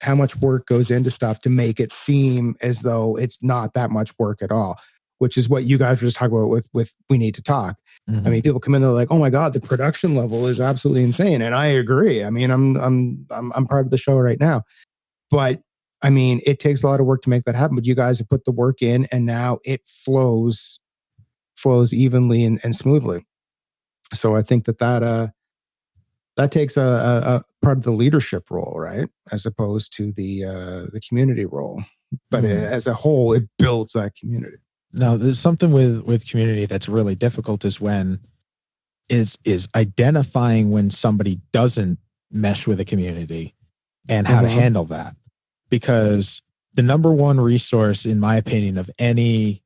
S3: how much work goes into stuff to make it seem as though it's not that much work at all, which is what you guys were just talking about with We Need to Talk. Mm-hmm. I mean, people come in, they're like, "Oh my God, the production level is absolutely insane." And I agree. I mean, I'm part of the show right now, but I mean, it takes a lot of work to make that happen, but you guys have put the work in, and now it flows evenly and smoothly. So I think that takes a part of the leadership role, right, as opposed to the community role. But as a whole, it builds that community.
S1: Now, there's something with community that's really difficult is identifying when somebody doesn't mesh with a community and how to handle that. Because the number one resource, in my opinion, of any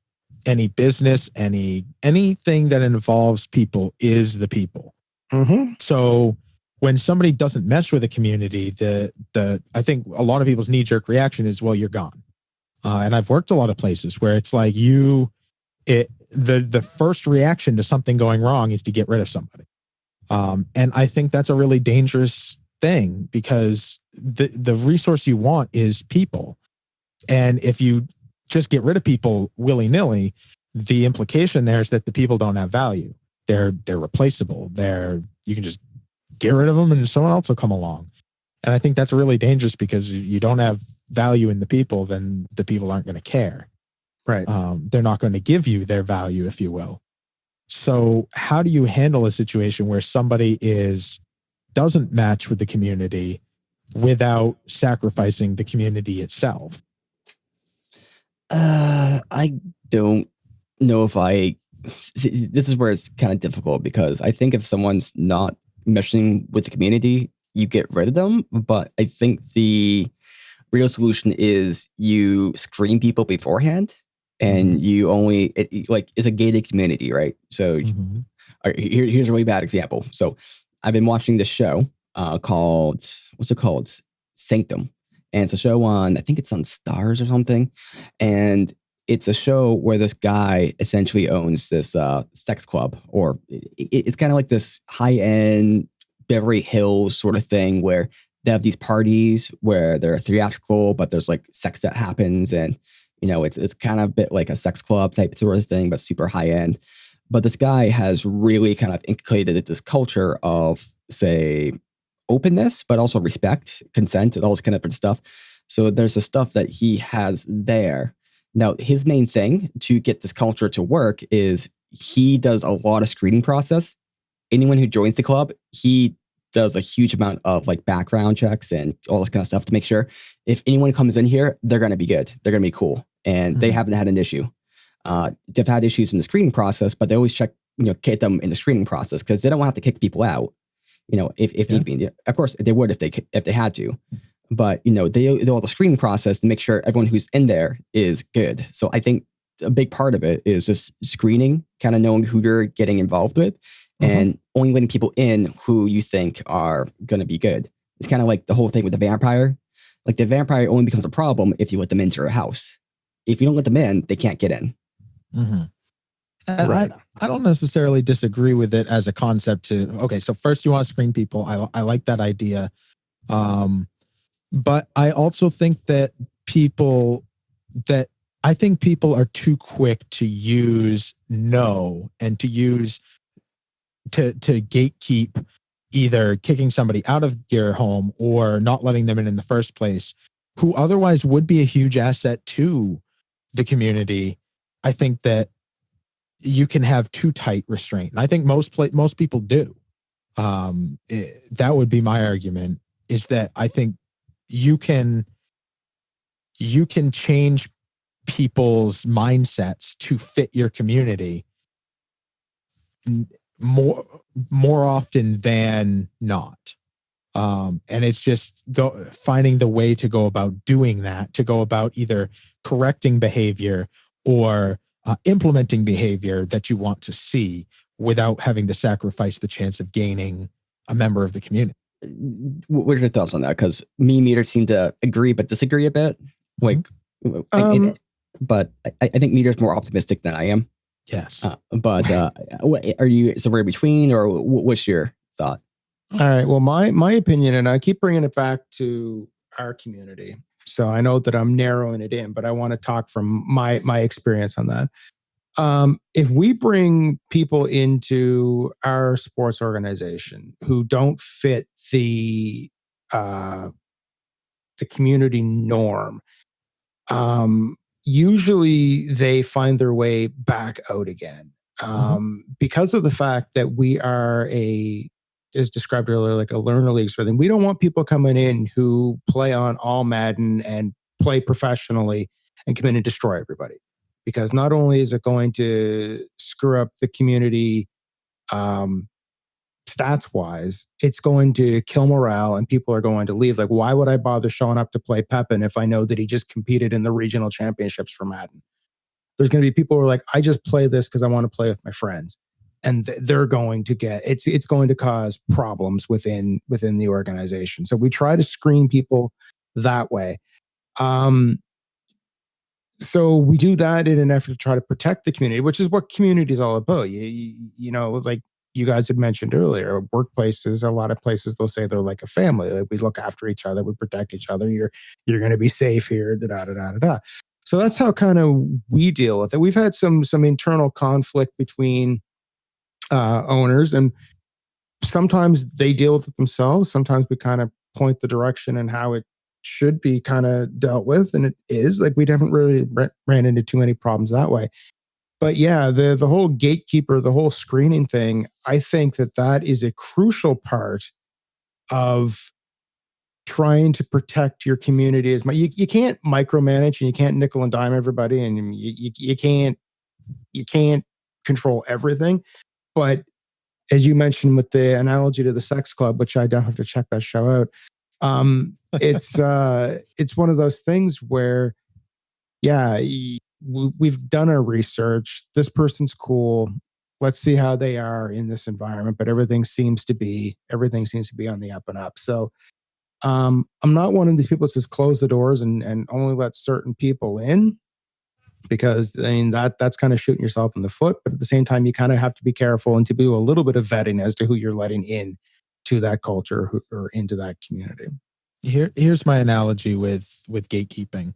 S1: business, anything that involves people is the people. Mm-hmm. So when somebody doesn't mesh with a community, I think a lot of people's knee-jerk reaction is, "Well, you're gone." And I've worked a lot of places where it's like the first reaction to something going wrong is to get rid of somebody. And I think that's a really dangerous thing, because the resource you want is people. And if you just get rid of people willy-nilly, the implication there is that the people don't have value. They're replaceable. You can just get rid of them and someone else will come along. And I think that's really dangerous because you don't have value in the people, then the people aren't going to care.
S3: Right.
S1: They're not going to give you their value, if you will. So how do you handle a situation where somebody doesn't match with the community without sacrificing the community itself?
S2: I don't know if this is where it's kind of difficult, because I think if someone's not meshing with the community, you get rid of them. But I think the real solution is you screen people beforehand, and you only, it's a gated community, right? So here's a really bad example. So I've been watching this show called, what's it called? Sanctum. And it's a show on, I think it's on Stars or something. And it's a show where this guy essentially owns this sex club, or it's kind of like this high-end Beverly Hills sort of thing where they have these parties where they're theatrical, but there's like sex that happens. And, it's kind of a bit like a sex club type sort of thing, but super high-end. But this guy has really kind of inculcated this culture of, say, openness, but also respect, consent, and all this kind of different stuff. So there's the stuff that he has there. Now, his main thing to get this culture to work is he does a lot of screening process. Anyone who joins the club, he does a huge amount of like background checks and all this kind of stuff to make sure if anyone comes in here, they're going to be good. They're going to be cool. And they haven't had an issue. They've had issues in the screening process, but they always check, get them in the screening process because they don't want to have to kick people out. If need be. Of course, they would if they had to. But, they do all the screening process to make sure everyone who's in there is good. So I think a big part of it is just screening, kind of knowing who you're getting involved with and only letting people in who you think are going to be good. It's kind of like the whole thing with the vampire. Like the vampire only becomes a problem if you let them into a house. If you don't let them in, they can't get in.
S1: And right. I don't necessarily disagree with it as a concept okay, so first you want to screen people. I like that idea. But I also think that people are too quick to use no and to use to gatekeep either kicking somebody out of your home or not letting them in the first place, who otherwise would be a huge asset to the community. I think that you can have too tight restraint. And I think most people do. That would be my argument, is that I think you can change people's mindsets to fit your community more often than not. And it's just finding the way to go about doing that, to go about either correcting behavior or implementing behavior that you want to see without having to sacrifice the chance of gaining a member of the community.
S2: What are your thoughts on that? Because me and Meter seem to agree but disagree a bit. Like, but I think Meter's more optimistic than I am.
S1: Yes.
S2: But are you somewhere in between, or what's your thought?
S3: All right. Well, my opinion, and I keep bringing it back to our community. So I know that I'm narrowing it in, but I want to talk from my experience on that. If we bring people into our sports organization who don't fit the community norm, usually they find their way back out again, because of the fact that we are as described earlier, like a learner league sort of thing. We don't want people coming in who play on all Madden and play professionally and come in and destroy everybody. Because not only is it going to screw up the community stats-wise, it's going to kill morale and people are going to leave. Like, why would I bother showing up to play Pepin if I know that he just competed in the regional championships for Madden? There's going to be people who are like, I just play this because I want to play with my friends. And they're going to it's going to cause problems within the organization. So we try to screen people that way. So we do that in an effort to try to protect the community, which is what community is all about. You you guys had mentioned earlier, workplaces, a lot of places, they'll say they're like a family. Like, we look after each other, we protect each other. You're going to be safe here. Da da da da da. So that's how kind of we deal with it. We've had some internal conflict between owners, and sometimes they deal with it themselves. Sometimes we kind of point the direction and how it should be kind of dealt with, and it is. Like, we haven't really ran into too many problems that way. But yeah, the whole gatekeeper, the whole screening thing, I think that is a crucial part of trying to protect your community as much. You can't micromanage, and you can't nickel and dime everybody, and you can't control everything. But as you mentioned with the analogy to the sex club, which I definitely have to check that show out. It's one of those things where, yeah, we've done our research. This person's cool. Let's see how they are in this environment. But everything seems to be on the up and up. So I'm not one of these people that says close the doors and only let certain people in, because I mean that's kind of shooting yourself in the foot. But at the same time, you kind of have to be careful and to do a little bit of vetting as to who you're letting in to that culture or into that community.
S1: Here's my analogy with gatekeeping.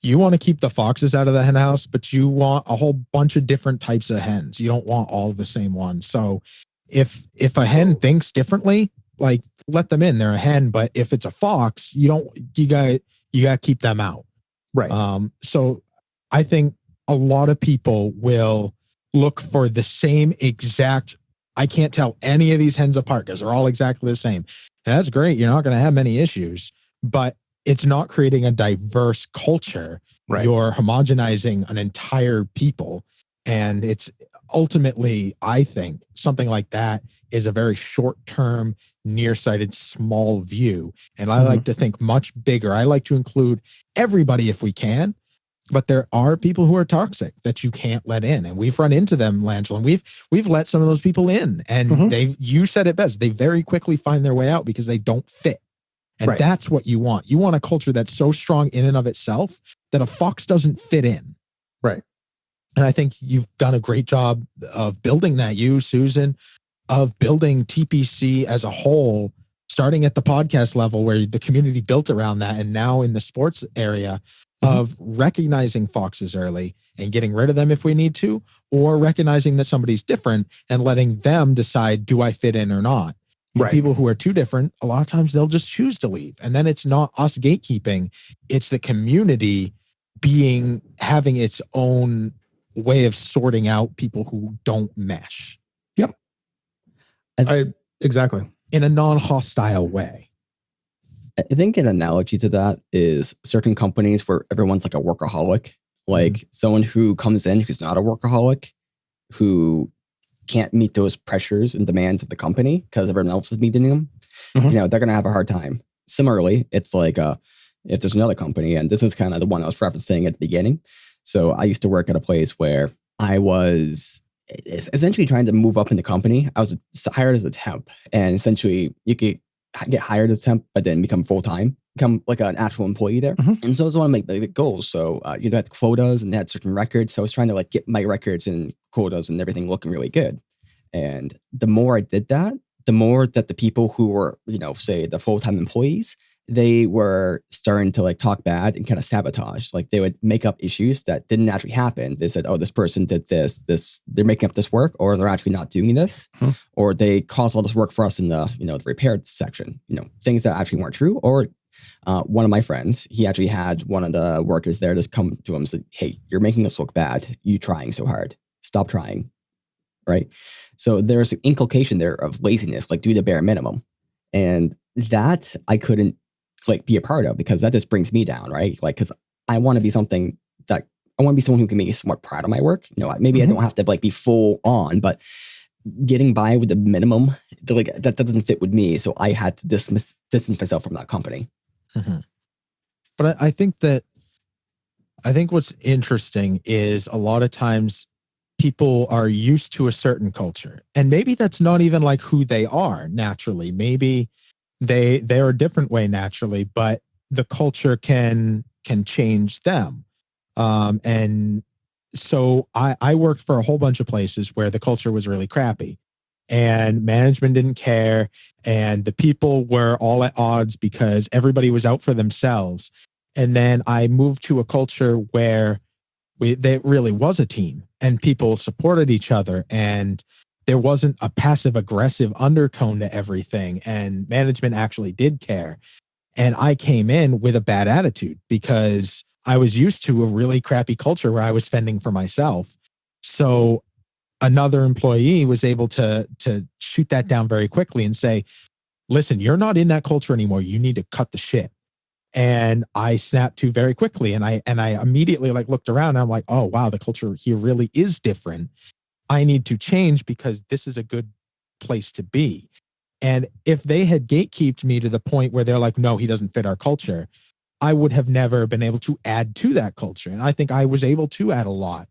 S1: You want to keep the foxes out of the hen house, but you want a whole bunch of different types of hens. You don't want all the same ones. So if a hen thinks differently, like, let them in. They're a hen. But if it's a fox, you got to keep them out.
S3: Right.
S1: So I think a lot of people will look for the same exact, I can't tell any of these hens apart because they're all exactly the same. And that's great. You're not going to have many issues, but it's not creating a diverse culture.
S3: Right.
S1: You're homogenizing an entire people. And it's ultimately, I think, something like that is a very short-term, nearsighted, small view. And I like to think much bigger. I like to include everybody if we can. But there are people who are toxic that you can't let in. And we've run into them, Langille, and we've let some of those people in. And you said it best. They very quickly find their way out because they don't fit. And that's what you want. You want a culture that's so strong in and of itself that a fox doesn't fit in.
S3: Right.
S1: And I think you've done a great job of building that, you, Susan, of building TPC as a whole, starting at the podcast level where the community built around that, and now in the sports area of recognizing foxes early and getting rid of them if we need to, or recognizing that somebody's different and letting them decide, do I fit in or not? And people who are too different, a lot of times they'll just choose to leave. And then it's not us gatekeeping. It's the community having its own way of sorting out people who don't mesh.
S3: Yep. Exactly.
S1: In a non-hostile way.
S2: I think an analogy to that is certain companies where everyone's like a workaholic, like someone who comes in who's not a workaholic, who can't meet those pressures and demands of the company because everyone else is meeting them. They're going to have a hard time. Similarly, it's like if there's another company, and this is kind of the one I was referencing at the beginning. So I used to work at a place where I was essentially trying to move up in the company. I was hired as a temp, and essentially you could get hired as temp, but then become full-time, become like an actual employee there. And so I was want to make the goals. So you had quotas and they had certain records. So I was trying to like get my records and quotas and everything looking really good. And the more I did that, the more that the people who were, say the full-time employees, they were starting to like talk bad and kind of sabotage. Like they would make up issues that didn't actually happen. They said, oh, this person did this, they're making up this work, or they're actually not doing this, or they caused all this work for us in the, the repair section, things that actually weren't true. Or one of my friends, he actually had one of the workers there just come to him and said, hey, you're making us look bad. You trying so hard. Stop trying. Right. So there's an inculcation there of laziness, like do the bare minimum. And that I couldn't like be a part of, because that just brings me down, right? Like, because I want to be someone who can make me somewhat proud of my work. Maybe I don't have to like be full on, but getting by with the minimum, that doesn't fit with me. So I had to distance myself from that company.
S1: But I think what's interesting is a lot of times people are used to a certain culture, and maybe that's not even like who they are naturally. Maybe they're a different way naturally, but the culture can change them. And so I worked for a whole bunch of places where the culture was really crappy. and management didn't care, and the people were all at odds because everybody was out for themselves. And then I moved to a culture where there really was a team and people supported each other, and there wasn't a passive aggressive undertone to everything, and management actually did care. And I came in with a bad attitude because I was used to a really crappy culture where I was fending for myself. So another employee was able to shoot that down very quickly and say, listen, you're not in that culture anymore. You need to cut the shit. And I snapped to very quickly. And I immediately like looked around and I'm like, oh, wow, the culture here really is different. I need to change because this is a good place to be. And if they had gatekeeped me to the point where they're like, no, he doesn't fit our culture, I would have never been able to add to that culture. And I think I was able to add a lot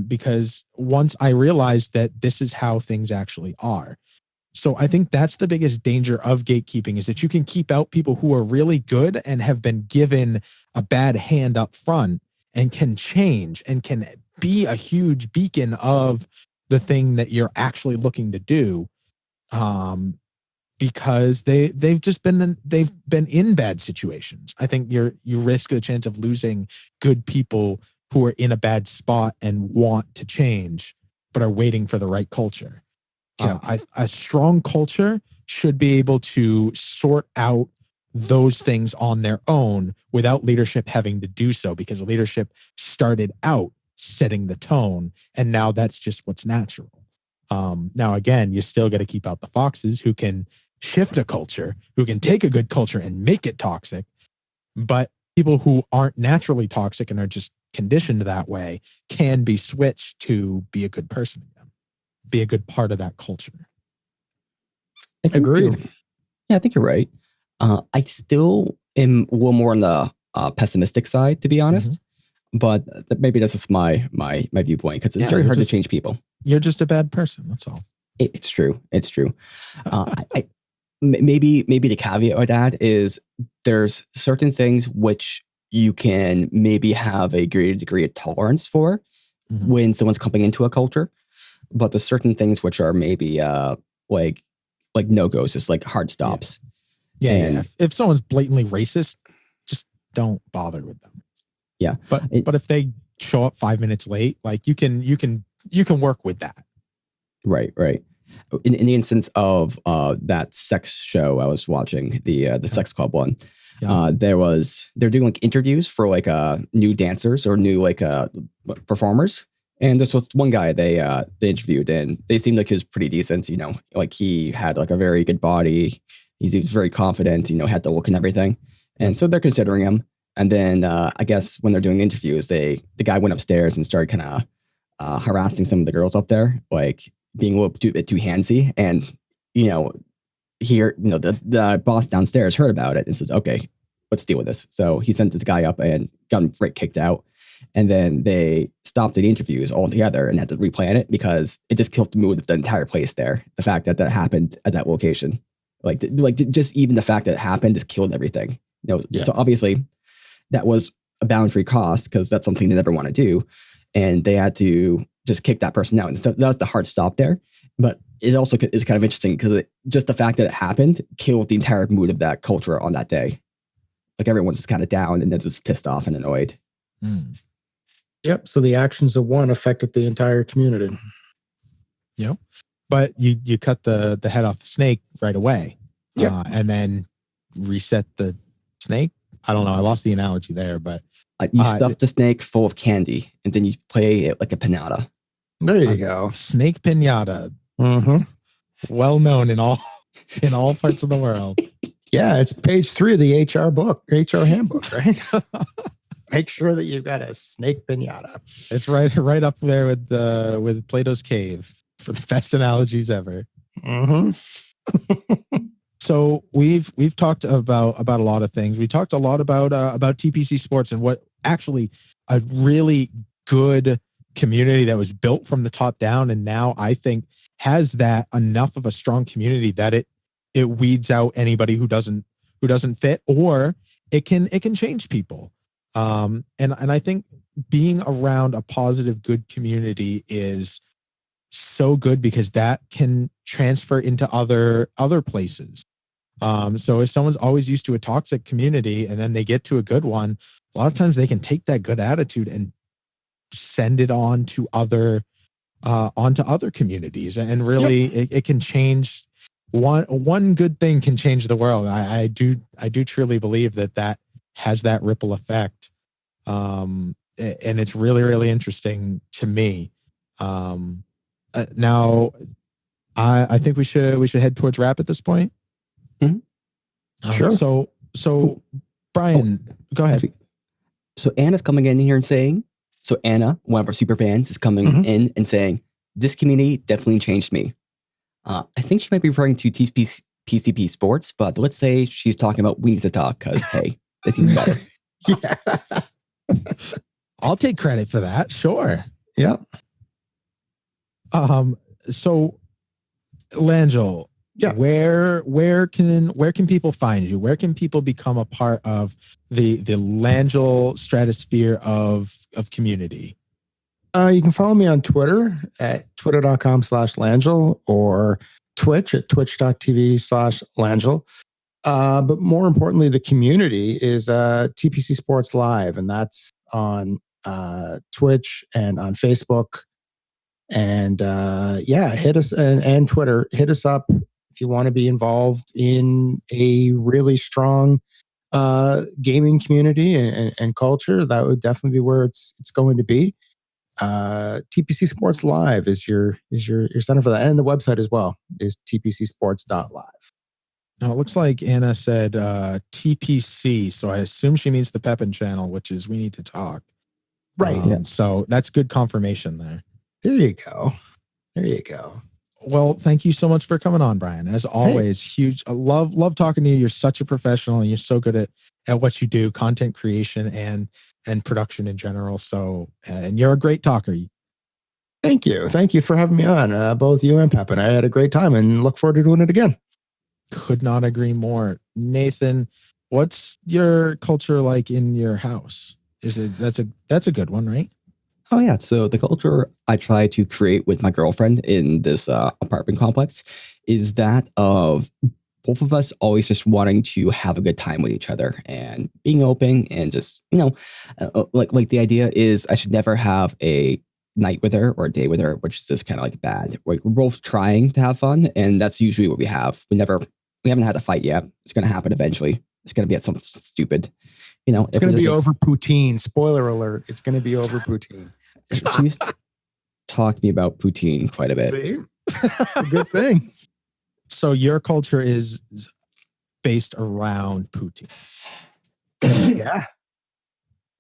S1: because once I realized that this is how things actually are. So I think that's the biggest danger of gatekeeping, is that you can keep out people who are really good and have been given a bad hand up front and can change and can be a huge beacon of the thing that you're actually looking to do. Because they've been in bad situations. I think you risk the chance of losing good people who are in a bad spot and want to change, but are waiting for the right culture.
S3: Yeah.
S1: A strong culture should be able to sort out those things on their own without leadership having to do so, because leadership started out setting the tone, and now that's just what's natural. Now, again, you still got to keep out the foxes who can shift a culture, who can take a good culture and make it toxic. But people who aren't naturally toxic and are just conditioned that way can be switched to be a good person again, be a good part of that culture.
S3: Agreed.
S2: Yeah, I think you're right. I still am a little more on the pessimistic side, to be honest. But maybe that's just my viewpoint, because it's very hard to change people.
S1: You're just a bad person. That's all.
S2: It's true. It's true. Maybe the caveat with that is there's certain things which you can maybe have a greater degree of tolerance for when someone's coming into a culture, but there's certain things which are maybe like no-goes, just like hard stops.
S1: Yeah. If someone's blatantly racist, just don't bother with them.
S2: Yeah.
S1: But if they show up 5 minutes late, like you can work with that. Right.
S2: In the instance of that sex show I was watching, the sex club one, they're doing like interviews for like new dancers or new like performers. And this was one guy they interviewed, and they seemed like he was pretty decent, like he had like a very good body. He was very confident, had the look and everything. And so they're considering him. And then I guess when they're doing interviews, the guy went upstairs and started kind of harassing some of the girls up there, like being a little bit too handsy. And, the boss downstairs heard about it and says, okay, let's deal with this. So he sent this guy up and got him kicked out. And then they stopped the interviews altogether and had to replan it because it just killed the mood of the entire place there. The fact that happened at that location, like just even the fact that it happened just killed everything. So obviously that was a boundary crossed, because that's something they never want to do. And they had to just kick that person out. And so that was the hard stop there. But it also is kind of interesting because just the fact that it happened killed the entire mood of that culture on that day. Like everyone's just kind of down and they're just pissed off and annoyed.
S3: Yep. So the actions of one affected the entire community.
S1: Yep. But you cut the head off the snake right away.
S3: Yeah.
S1: And then reset the snake. I don't know. I lost the analogy there, but
S2: you stuff the snake full of candy and then you play it like a pinata.
S3: There you go.
S1: Snake pinata. Well known in all parts of the world.
S3: Yeah, it's page 3 of the HR handbook, right? Make sure that you've got a snake pinata.
S1: It's right up there with Plato's cave for the best analogies ever. So we've talked about a lot of things. We talked a lot about TPC sports and what actually a really good community that was built from the top down, and now I think has that enough of a strong community that it weeds out anybody who doesn't fit, or it can change people. And I think being around a positive, good community is so good because that can transfer into other places. So if someone's always used to a toxic community and then they get to a good one, a lot of times they can take that good attitude and send it on to onto other communities, and really it can change. One good thing can change the world. I do truly believe that has that ripple effect. And it's really, really interesting to me. Now I think we should head towards wrap at this point.
S3: Sure.
S1: So Brian, go ahead.
S2: So Anna's coming in here and saying, so Anna, one of our super fans, is coming in and saying, this community definitely changed me. I think she might be referring to PCP Sports, but let's say she's talking about We Need to Talk because, hey, that's even better.
S1: I'll take credit for that. Sure.
S3: Yeah.
S1: So Langille, where can people find you? Where can people become a part of the Langille stratosphere of community?
S3: You can follow me on Twitter at twitter.com/Langille or Twitch at twitch.tv/Langille. But more importantly, the community is TPC Sports Live, and that's on Twitch and on Facebook. And hit us and Twitter. Hit us up if you want to be involved in a really strong gaming community and culture. That would definitely be where it's going to be. TPC Sports Live is your center for that, and the website as well is tpcsports.live.
S1: Now it looks like Anna said TPC, so I assume she means the Pepin channel, which is We Need to Talk.
S3: Right.
S1: So that's good confirmation there.
S3: There you go.
S1: Well, thank you so much for coming on, Brian. As always, huge. I love talking to you. You're such a professional, and you're so good at what you do, content creation and production in general. So, and you're a great talker.
S3: Thank you for having me on, both you and Pepin. I had a great time and look forward to doing it again.
S1: Could not agree more. Nathan, what's your culture like in your house? That's a good one, right?
S2: Oh yeah. So the culture I try to create with my girlfriend in this apartment complex is that of both of us always just wanting to have a good time with each other and being open and just, like the idea is I should never have a night with her or a day with her, which is just kind of like bad. We're both trying to have fun, and that's usually what we have. We haven't had a fight yet. It's going to happen eventually. It's going to be at some stupid,
S3: it's going to be over poutine. Spoiler alert. It's going to be over poutine.
S2: She's talked to me about poutine quite a bit.
S3: See? A good thing.
S1: So your culture is based around poutine.
S3: Yeah.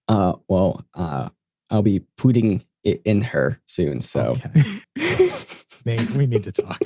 S2: Well, I'll be putting it in her soon. So
S1: Nate, we need to talk.